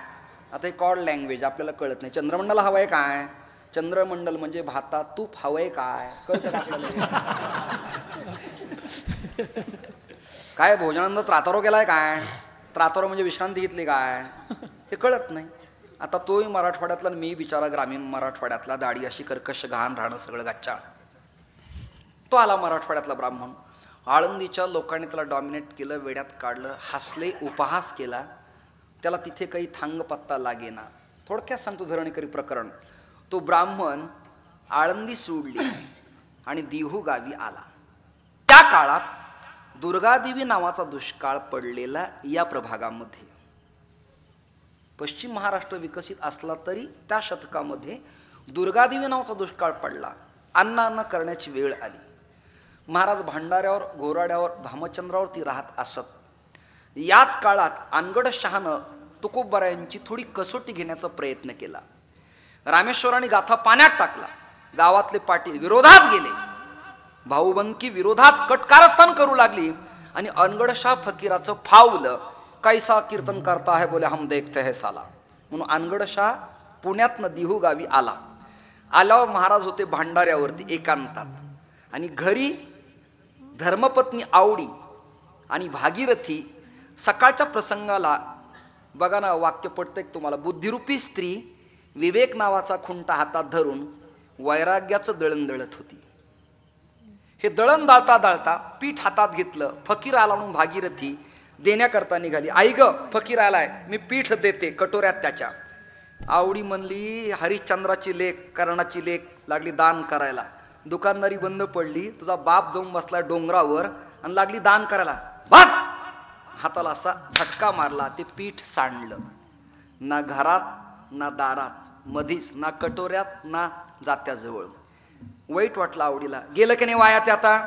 आता हे कॉड लँग्वेज आपल्याला कळत नाही. चंद्रमंडल हवंय काय, चंद्रमंडल म्हणजे भातात तूप हवंय काय, कळतं आपल्याला. काय भोजनानंद त्रातारो गेलाय काय, त्रातारो म्हणजे विश्रांती घेतली काय, हे कळत नाही. आता तोही मराठवाड्यातला, मी बिचारा ग्रामीण मराठवाड्यातला, दाढी अशी कर्कश, घाण राहणं सगळं गच्चाळ. तो आला मराठवाड्यातला ब्राह्मण. आळंदीच्या लोकांनी त्याला डॉमिनेट केलं, वेड्यात काढलं, हसले, उपहास केला. त्याला तिथे काही थांग पत्ता लागेना. थोडक्यात सांगतो धरणीकरी प्रकरण. तो ब्राह्मण आळंदी सोडली आणि दिहू गावी आला. त्या काळात दुर्गादेवी नावाचा दुष्काळ पडलेला या प्रभागामध्ये. पश्चिम महाराष्ट्र विकसित असला तरी त्या शतकामध्ये दुर्गादेवी नावाचा दुष्काळ पडला. अन्न करण्याची वेळ आली. महाराज भांडाऱ्यावर, घोराड्यावर, भामचंद्रावर ती राहत असत. याच काळात अनगडशहानं तुकोबरायांची थोडी कसोटी घेण्याचा प्रयत्न केला. रामेश्वराने गाथा पाण्यात टाकला. गावातले पाटील विरोधात गेले. भाऊबंदकी विरोधात कटकारस्थान करू लागली. आणि अनगडशाह फकीराचं फावलं, कैसा कीर्तन करता है बोले हम देखते है साला. म्हणून अनगडशाह पुण्यातनं दिहू गावी आला. आल्यावर महाराज होते भांडाऱ्यावरती एकांतात. आणि घरी धर्मपत्नी आवडी आणि भागीरथी सकाळच्या प्रसंगाला, बघा ना वाक्य पडतं तुम्हाला, बुद्धिरूपी स्त्री विवेक नावाचा खुंटा हातात धरून वैराग्याचं दळण दळत होती. हे दळण दाळता दाळता पीठ हातात घेतलं. फकीर आला म्हणून भागीरथी देण्याकरता निघाली. आई ग, फकीर आलाय, मी पीठ देते कटोऱ्यात त्याच्या. आवडी म्हणली, हरिश्चंद्राची लेक, कर्णाची लेक, लागली दान करायला. दुकानदारी बंद पडली. तुझा बाप जाऊन बसला डोंगरावर आणि लागली दान करायला. बस, हाताला असा झटका मारला. ते पीठ सांडलं. ना घरात ना दारात, मधीच ना कटोऱ्यात ना जात्याजवळ. वाईट वाटलं आवडीला. गेलं की नाही वाया ते आता.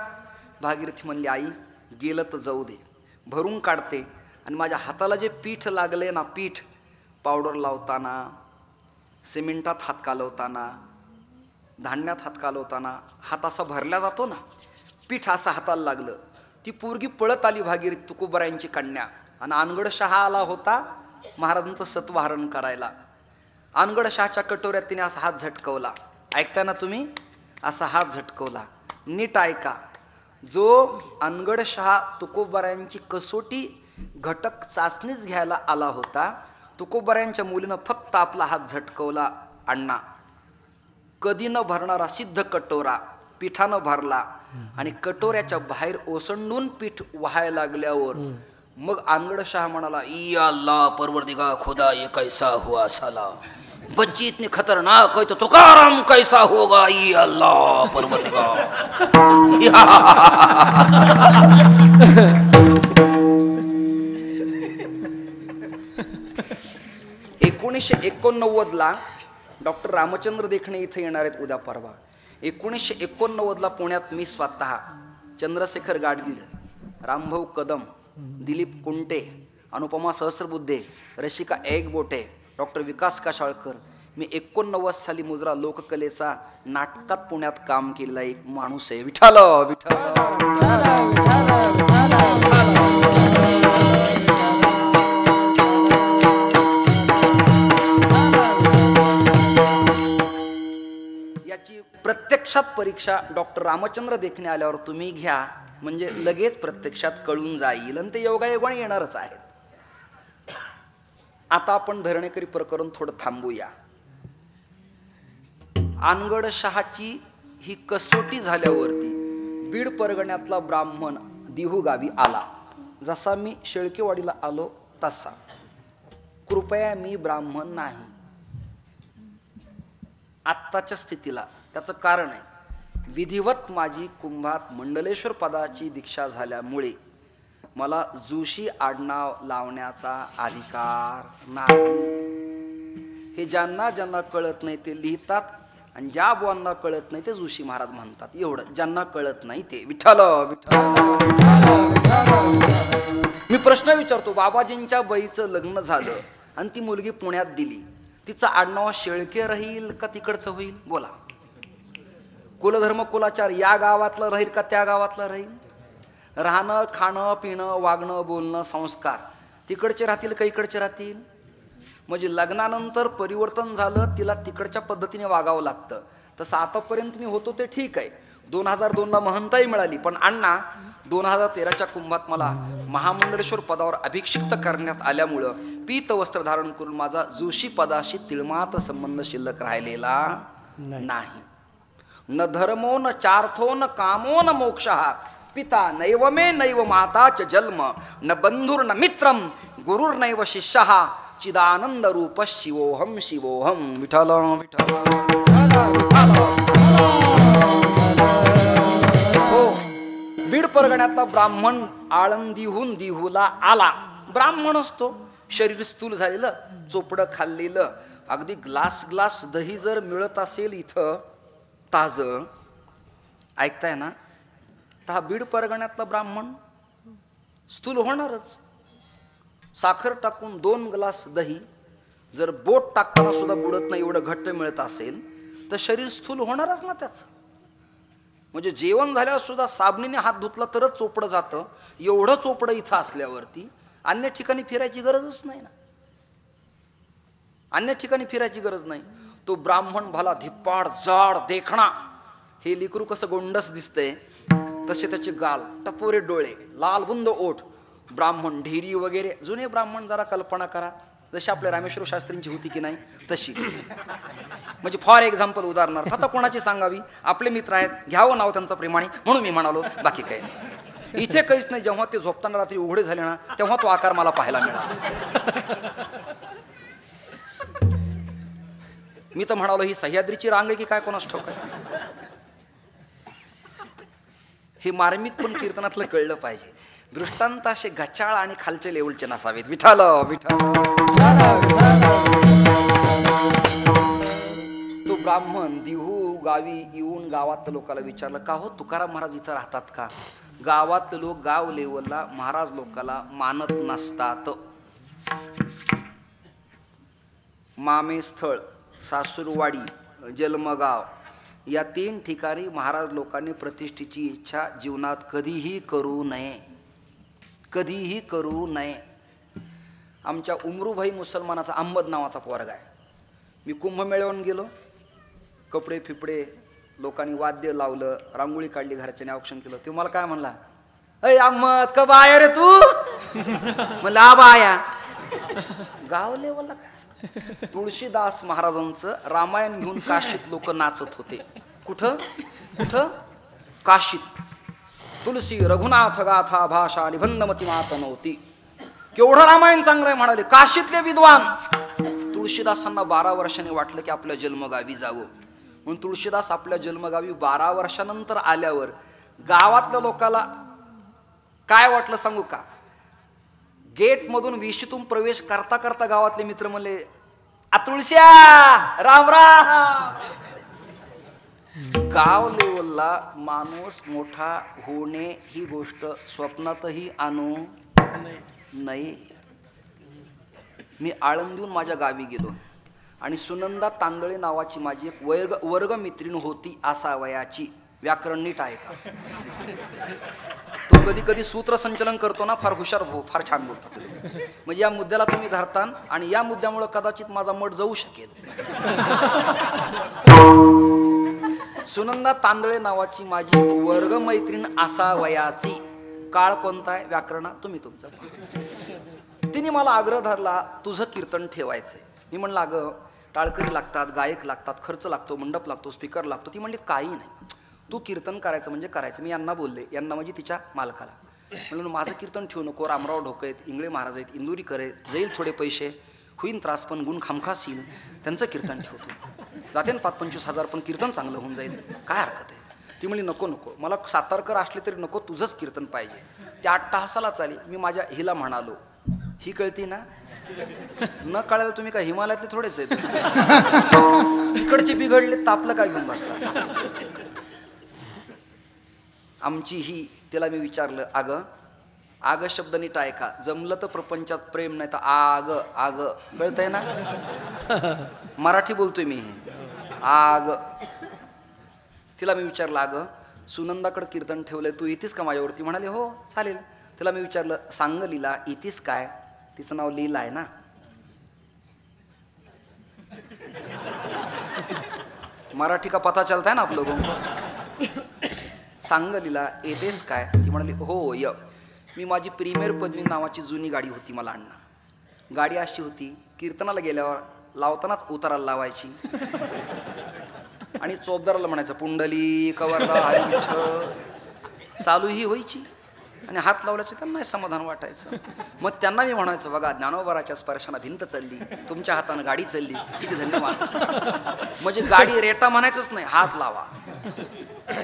भागीरथी म्हणली, आई गेलं तर जाऊ दे, भरून काढते. आणि माझ्या हाताला जे पीठ लागले ना, पीठ पावडर लावताना, सिमेंटात हात कालवताना, धान्यात हात कालवताना हात असा भरला जातो ना, पीठ असं हाताला लागलं. ती पोरगी पळत आली भागीरथी, तुकोबरायांची कन्या. आणि अनगडशहा आला होता महाराजांचं सत्वहरण करायला. अनगडशहाच्या कटोऱ्यात तिने असा हात झटकवला. ऐकता ना तुम्ही, असा हात झटकवला. नीट ऐका. जो अनगडशहा तुकोबरायांची कसोटी घटक चाचणीच घ्यायला आला होता, तुकोबरायांच्या मुलीनं फक्त आपला हात झटकवला. अण्णा कधी न भरणारा सिद्ध कटोरा पिठानं भरला आणि कटोऱ्याच्या बाहेर ओसंडून पीठ व्हायला लागल्यावर मग आंगडशाह म्हणाला, ई अल्लाह परवरदिगार खुदा ये कैसा हुआ साला, बच्ची इतनी खतरनाक है तो तुकाराम कैसा होगा, ई अल्लाह परवरदिगार. 1989 डॉक्टर रामचंद्र देखणे इथे येणार आहेत उद्या परवा. 1989 पुण्यात मी स्वतः, चंद्रशेखर गाडगीळ, रामभाऊ कदम, दिलीप कुंटे, अनुपमा सहस्रबुद्धे, रशिका एकबोटे, डॉक्टर विकास काशाळकर, मी 89 साली मुजरा लोककलेचा नाटकात पुण्यात काम केलेला एक माणूस आहे. विठ्ठल याची प्रत्यक्षात परीक्षा डॉक्टर रामचंद्र देखणे आल्यावर तुम्ही घ्या, म्हणजे लगेच प्रत्यक्षात कळून जाईल आणि ते योगायोगाने येणारच आहेत. आता आपण धरणेकरी प्रकरण थोडं थांबूया. आनगडशहाची ही कसोटी झाल्यावरती बीड परगण्यातला ब्राह्मण दिहू गावी आला. जसा मी शेळकेवाडीला आलो तसा. कृपया मी ब्राह्मण नाही आत्ताच्या स्थितीला. त्याचं कारण आहे, विधिवत माझी कुंभात मंडलेश्वर पदाची दीक्षा झाल्यामुळे मला जोशी आडनाव लावण्याचा अधिकार नाही. हे ज्यांना ज्यांना कळत नाही ते लिहितात आणि ज्या बुवांना कळत नाही ते जोशी महाराज म्हणतात. एवढं ज्यांना कळत नाही ते. विठ्ठल मी प्रश्न विचारतो, बाबाजींच्या बाईचं लग्न झालं आणि ती मुलगी पुण्यात दिली, तिचं आडनाव शेळके राहील का तिकडचं होईल? बोला. कुलधर्म कुलाचार या गावातलं राहील का त्या गावातलं राहील? राहणं खाणं पिणं वागणं बोलणं संस्कार तिकडचे राहतील का इकडचे राहतील? म्हणजे लग्नानंतर परिवर्तन झालं, तिला तिकडच्या पद्धतीने वागावं लागतं. तसं आतापर्यंत मी होतो ते ठीक आहे. 2002ला महंताई मिळाली, पण अण्णा 2013च्या कुंभात मला महामंडलेश्वर पदावर अभिषिक्त करण्यात आल्यामुळं पीत वस्त्र धारण करून माझा जोशी पदाशी तिळमात संबंध शिल्लक राहिलेला नाही. न धर्मो न चार्थो न कामो न मोक्षः पिता नैव मे नैव माताच जन्म न बंधुर्न मित्रम गुरुर्नैव शिष्यः चिदानंद रूप शिवोहम शिवोहम. विठ्ठल विठ्ठल. हो, बीड परगण्यातला ब्राह्मण आळंदीहून दिहूला आला. ब्राह्मण असतो, शरीर स्थूल झालेलं, चोपडं खाल्लेलं, अगदी ग्लास ग्लास दही जर मिळत असेल इथं ताजं, ऐकताय ना, तर हा बीड परगण्यातला ब्राह्मण स्थूल होणारच. साखर टाकून 2 ग्लास दही जर बोट टाकताना सुद्धा बुडत नाही एवढं घट्ट मिळत असेल तर शरीर स्थूल होणारच ना त्याचं. म्हणजे जेवण झाल्यावर सुद्धा साबणीने हात धुतला तरच चोपडं जातं. एवढं चोपडं इथं असल्यावरती अन्य ठिकाणी फिरायची गरजच नाही ना. अन्य ठिकाणी फिरायची गरज नाही. तो ब्राह्मण भला धिप्पाड जाड देखणा, हे लिकरू कसं गोंडस दिसतंय तसे त्याचे गाल, टपोरे डोळे, लालबुंद ओठ, ब्राह्मण ढेरी वगैरे. जुने ब्राह्मण जरा कल्पना करा, जशी आपल्या रामेश्वर शास्त्रींची होती की नाही तशी. म्हणजे फॉर एक्झाम्पल, उदाहरणार्थ आता कोणाची सांगावी, आपले मित्र आहेत, घ्यावं नाव त्यांचं प्रेमाने म्हणून मी म्हणालो, बाकी काही नाही. इथे काहीच नाही. जेव्हा ते झोपताना रात्री उघडे झाले ना तेव्हा तो आकार मला पाहायला मिळाला. मी तर म्हणालो ही सह्याद्रीची रांग आहे की काय कोणास ठाऊक आहे. हे मार्मिक पण कीर्तनातलं कळलं पाहिजे. दृष्टांत असे गचाळ आणि खालचे लेवलचे नसावेत. विठ्ठल विठ्ठल. तो ब्राह्मण दिहू गावी येऊन गावात लोकांना विचारलं, का हो तुकाराम महाराज इथं राहतात का? गावात लोक गाव लेवलला महाराज लोकाला मानत नसतात. मामे स्थळ, सासूरवाडी, जन्मगाव या 3 ठिकाणी महाराज लोकांनी प्रतिष्ठेची इच्छा जीवनात कधीही करू नये, कधीही करू नये. आमच्या उमरूभाई मुसलमानाचा अहमद नावाचा पोरगा आहे. मी कुंभमेळ्यावर गेलो, कपडे फिपडे लोकांनी वाद्य लावलं, रांगोळी काढली, घराच्याने औक्षण केलं. ते मला काय म्हणला, अय अहमद कब आया रे तू? म्हणलं आबा आया. गाव लेवलला काय असतं. तुळशीदास महाराजांचं रामायण घेऊन काशीत लोक नाचत होते. कुठं कुठं काशीत. तुलसी रघुनाथ गाथा भाषा निबंधमती मात नव्हती. केवढं रामायण चांगलं आहे म्हणाले काशीतले विद्वान. तुळशीदासांना 12 वर्षांनी वाटलं की आपल्या जन्मगावी जावं. म्हणून तुळशीदास आपल्या जन्मगावी 12 वर्षानंतर आल्यावर गावातल्या लोकाला काय वाटलं सांगू का. गेट मधून विशीतून प्रवेश करता करता गावातले मित्र म्हणले तुळश्या राम राम. गाव लेवलला माणूस मोठा होणे ही गोष्ट स्वप्नातही आणू नाही. मी आळंदीहून माझ्या गावी गेलो आणि सुनंदा तांदळे नावाची माझी एक वर्गमित्रीण होती असा वयाची. व्याकरण नीट आहे का. तो कधी कधी सूत्रसंचलन करतो ना फार हुशार फार छान बोलतो. म्हणजे या मुद्द्याला तुम्ही धरता आणि या मुद्द्यामुळे कदाचित माझा मठ जाऊ शकेल. सुनंदा तांदळे नावाची माझी वर्गमैत्रीण असा वयाची. काळ कोणता आहे व्याकरणात तुम्ही तुमचं. तिने मला आग्रह धरला तुझं कीर्तन ठेवायचंय. मी म्हणलं अगं टाळकरी लागतात, गायक लागतात, खर्च लागतो, मंडप लागतो, स्पीकर लागतो. ती म्हणली काही नाही, तू कीर्तन करायचं म्हणजे करायचं. मी यांना बोलले, यांना म्हणजे तिच्या मालकाला म्हणलं माझं कीर्तन ठेवू नको. रामराव ढोके आहेत, इंगळे महाराज आहेत, इंदुरीकर आहेत, जाईल थोडे पैसे होईन त्रास पण गुण खामखास येईल. त्यांचं कीर्तन ठेवतो जाते ना 5-25 हजार पण कीर्तन चांगलं होऊन जाईल काय हरकत आहे. ती म्हणली नको नको मला सातारकर असले तरी नको तुझंच कीर्तन पाहिजे. त्या 8 तासालाच आली. मी माझ्या हिला म्हणालो ही कळती ना न कळायला तुम्ही काय हिमालयातले थोडेच आहेत. इकडचे बिघडले तापलं काय घेऊन बसला. आमची ही तिला मी विचारलं अगं आग शब्द नीट ऐका. जमलं तर प्रपंचात प्रेम नाही तर आग आग कळतंय ना. मराठी बोलतोय मी. आग. तिला मी विचारलं अगं सुनंदाकडे कीर्तन ठेवलंय तू येतीस का माझ्यावरती. म्हणाली हो चालेल. तिला मी विचारलं सांग लीला येतीस काय. तिचं नाव लीला आहे ना. मराठी का पता चलता है ना आप लोगों को. सांग लीला येतेस काय. ती म्हणाली हो य. मी माझी प्रीमियर पद्मी नावाची जुनी गाडी होती मला अण्णा. गाडी अशी होती कीर्तनाला गेल्यावर लावतानाच उताराला लावायची आणि चोपदाराला म्हणायचं पुंडली कवरदा हरी विठ्ठल. चालू ही व्हायची आणि हात लावल्याचं त्यांना समाधान वाटायचं. मग त्यांना मी म्हणायचं बघा ज्ञानोबाराच्या स्पर्शाने भिंत चालली तुमच्या हातानं गाडी चालली किती धन्यवाद. म्हणजे गाडी रेटा म्हणायचंच नाही हात लावा.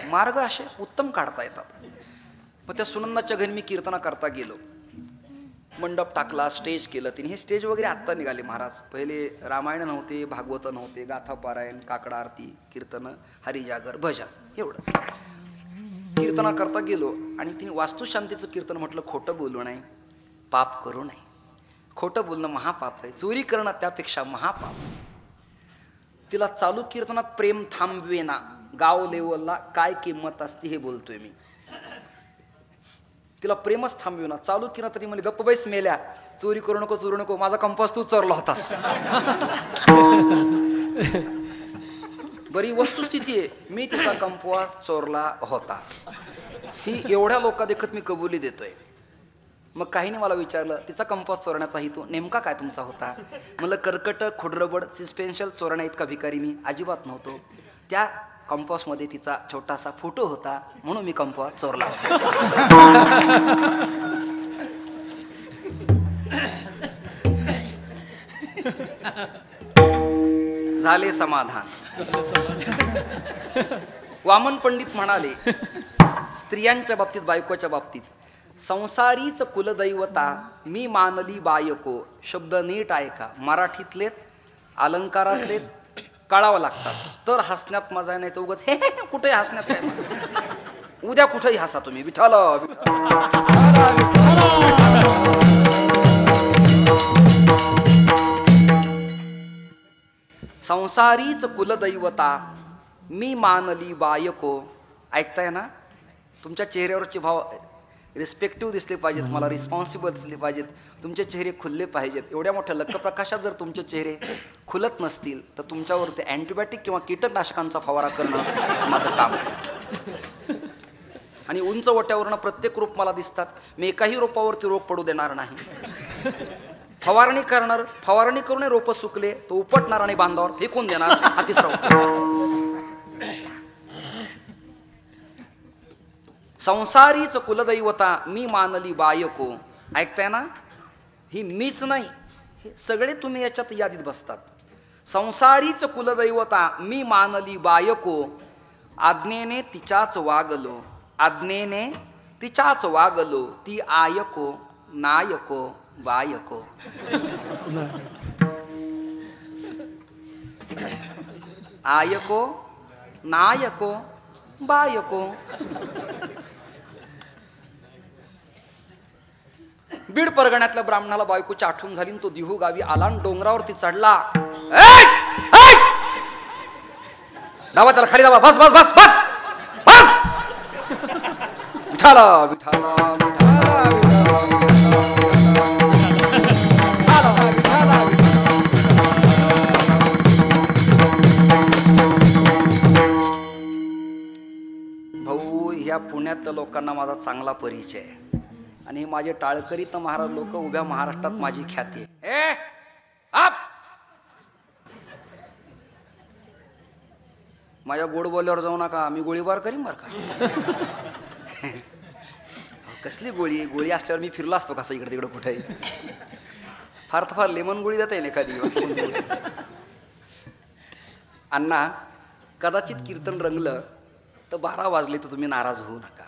मार्ग असे उत्तम काढता येतात. मग त्या सुनंदाच्या घरी मी कीर्तना करता गेलो. मंडप टाकला स्टेज केलं तिने. हे स्टेज वगैरे आत्ता निघाले महाराज. पहिले रामायण नव्हते, भागवत नव्हते, गाथा पारायण, काकडा आरती, कीर्तन, हरिजागर, भजन एवढंच. कीर्तना करता गेलो आणि तिने वास्तुशांतीचं कीर्तन म्हटलं खोटं बोलू नये पाप करू नये. खोटं बोलणं महापाप आहे. चोरी करणं त्यापेक्षा महापाप. तिला चालू कीर्तनात प्रेम थांबवेना. गाव लेवलला काय किंमत असते हे बोलतोय मी. तिला प्रेमच थांबवेना. चालू कीर्तन तरी म्हणजे गप्प बैस मेल्या चोरी करू नको चोरू नको माझा कंपास तू चोरला होतास. बरी वस्तुस्थिती आहे. मी तिचा कंपवा चोरला होता. ही एवढ्या लोका देखत मी कबुली देतोय. मग काहीने मला विचारलं तिचा कंपास चोरण्याचा हेतू नेमका काय तुमचा होता. मला कर्कट खोडरबड सस्पेन्शल चोरण्या इतका भिकारी मी अजिबात नव्हतो. त्या कंपासमध्ये तिचा छोटासा फोटो होता म्हणून मी कंपास चोरला होता. झाले समाधान. वामन पंडित म्हणाले स्त्रियांच्या बाबतीत बायकोच्या बाबतीत संसारीच कुलदैवता मी मानली बायको. शब्द नीट ऐका. मराठीतलेत अलंकारातलेत कळावं लागतात तर हसण्यात मजा नाही तर उगाच हे कुठे हसण्यात काय. उद्या कुठेही हसा तुम्ही. विठ्ठल संसारीच कुलदैवता मी मानली बायको. ऐकताय ना. तुमच्या चेहऱ्यावरचे भाव रिस्पेक्टिव्ह दिसले पाहिजेत. मला रिस्पॉन्सिबल दिसले पाहिजेत. तुमचे चेहरे खुलले पाहिजेत. एवढ्या मोठ्या लक्कप्रकाशात जर तुमचे चेहरे खुलत नसतील तर तुमच्यावरती अँटीबायोटिक किंवा कीटकनाशकांचा फवारा करणं माझं काम आहे. आणि उंच ओट्यावरनं प्रत्येक रोप मला दिसतात. मी एकाही रोपावरती रोग पडू देणार नाही. फवारणी करणार, फवारणी करून रोपं सुकले तो उपटणार आणि बांधावर फेकून देणार, हा तिसरा उपाय. संसारीच कुलदैवता मी मानली बायको. ऐकताय ना, ही मीच नाही, हे सगळे तुम्ही याच्यात यादीत बसतात. संसारीच कुलदैवता मी मानली बायको, आज्ञेने तिच्याच वागलो, आज्ञेने तिच्याच वागलो, ती आयको नायको बायको. आयको नायको बायको. बीड परगण्यातल्या ब्राह्मणाला बायकोची आठवण झाली, तो दिहू गावी आला आणि डोंगरावरती चढला. दाबा त्याला खाली, दाबा, बस बस बस बस बस. विठाला विठाला भाऊ, ह्या पुण्यातल्या लोकांना माझा चांगला परिचय आहे आणि माझे टाळकरी तर महाराज लोक उभ्या महाराष्ट्रात माझी ख्याती आहे. माझ्या गोड बोलल्यावर जाऊ नका, मी गोळीबार करीन बरं का. कसली गोळी, गोळी असल्यावर मी फिरला असतो कसं इकडे तिकडे कुठे. फार तर फार लेमन गोळी देता येईल एखादी. अण्णा, कदाचित कीर्तन रंगलं तर 12 वाजले तर तुम्ही नाराज होऊ नका,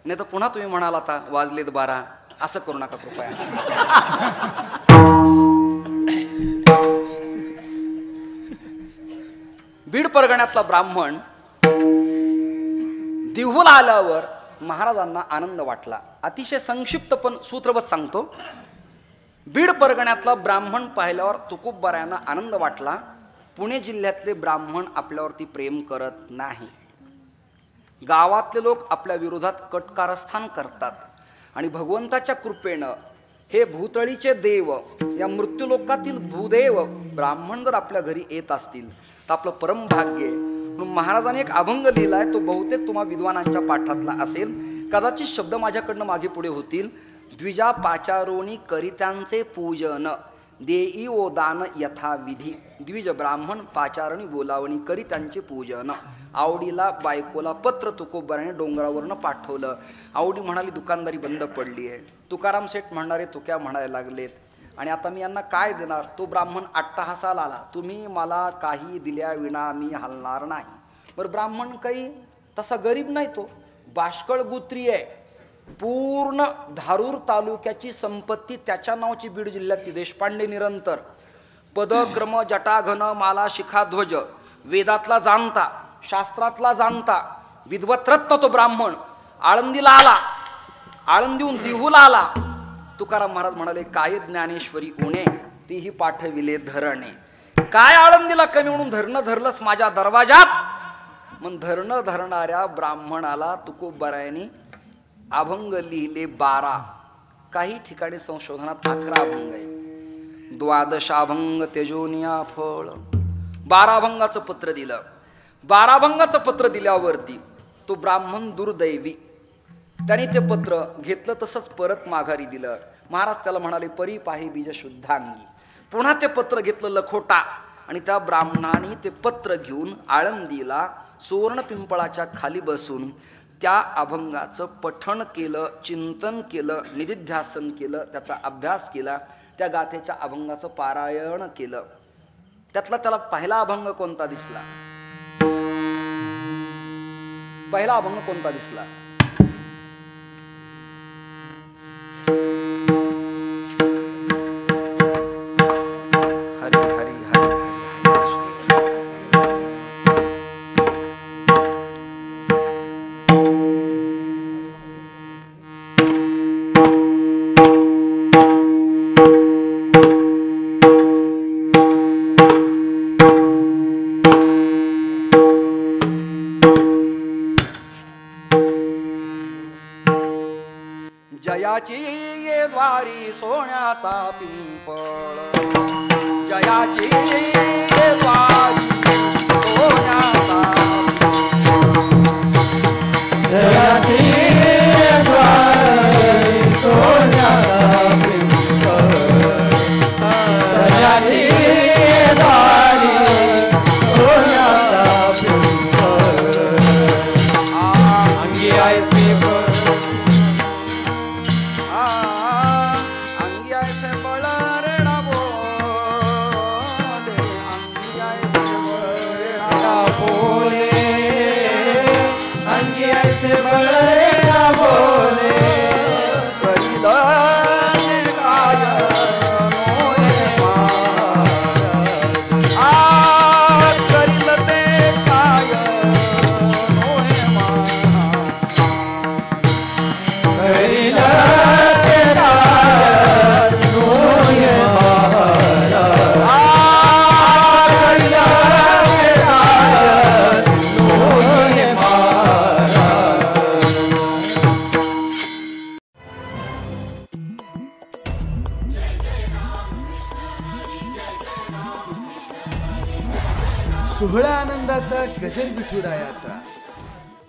नाही तर पुन्हा तुम्ही म्हणाल आता वाजलेत 12, असं करू नका कृपया. बीड परगण्यातला ब्राह्मण दिहुला आल्यावर महाराजांना आनंद वाटला. अतिशय संक्षिप्त पण सूत्रबद्ध सांगतो. बीड परगण्यातला ब्राह्मण पाहिल्यावर तुकोबरायांना आनंद वाटला. पुणे जिल्ह्यातले ब्राह्मण आपल्यावरती प्रेम करत नाही. गावातले लोक आपल्या विरोधात कटकारस्थान करतात आणि भगवंताच्या कृपेनं हे भूतळीचे देव, या मृत्यूलोकातील भूदेव ब्राह्मण जर आपल्या घरी येत असतील तर आपलं परम भाग्य आहे. म्हणून महाराजांनी एक अभंग लिहिलाय, तो बहुतेक तुम्हा विद्वानांच्या पाठातला असेल. कदाचित शब्द माझ्याकडनं मागे पुढे होतील. द्विजा पाचारोणी करित्यांचे पूजन, देई ओ दान यथाविधी. द्विज ब्राह्मण पाचारणी बोलावणी करी त्यांचे पूजन. आवडीला बायकोला पत्र तुकोबराने डोंगरावरनं पाठवलं. आवडी म्हणाली दुकानदारी बंद पडली आहे. तुकाराम सेठ म्हणणारे तुक्या म्हणायला लागलेत आणि आता मी यांना काय देणार. तो ब्राह्मण अट्टहासाला आला, तुम्ही मला काही दिल्या विना मी हलणार नाही. बरं, ब्राह्मण काही तसा गरीब नाही, तो बाष्कळ गुत्री आहे. पूर्ण धारूर तालुक्याची संपत्ती त्याच्या नावाची बीड जिल्ह्यातली. देशपांडे निरंतर पदक्रम जटाघन माला शिखाध्वज, वेदातला जाणता, शास्त्रातला जाणता, विद्वत्रत्न तो ब्राह्मण आळंदीला आला. आळंदीहून दिहुला आला. तुकाराम महाराज म्हणाले, काय ज्ञानेश्वरी उणे तीही पाठविले धरणे. काय आळंदीला कमी म्हणून धरणं धरलंस माझ्या दरवाजात. मग धरणं धरणाऱ्या ब्राह्मणाला तुकोबरायांनी अभंग लिहिले 12. काही ठिकाणी संशोधनात 11 अभंग आहे. 12 अभंग तेजोनिया फळ. 12 अभंगाचं पत्र दिलं. 12 अभंगाचं पत्र दिल्यावरती तो ब्राह्मण दुर्दैवी, त्याने ते पत्र घेतलं तसंच परत माघारी दिलं. महाराज त्याला म्हणाले, परी पाही बीज शुद्धांगी. पुन्हा ते पत्र घेतलं लखोटा आणि त्या ब्राह्मणाने ते पत्र घेऊन आळंदीला सुवर्ण पिंपळाच्या खाली बसून त्या अभंगाचं पठण केलं, चिंतन केलं, निधिध्यासन केलं, त्याचा अभ्यास केला, त्या गाथेच्या अभंगाचं पारायण केलं. त्यातला त्याला पहिला अभंग कोणता दिसला? पहिला अभंग कोणता दिसला? हरी हरी हरी हरी जयाची ये द्वारी सोन्याचा पिंपळ. जयाची ये द्वारी सोन्याचा जयाची ये द्वारी सोन्याचा पिंपळ. सोहळा आनंदाचा गजर विठुरायाचा.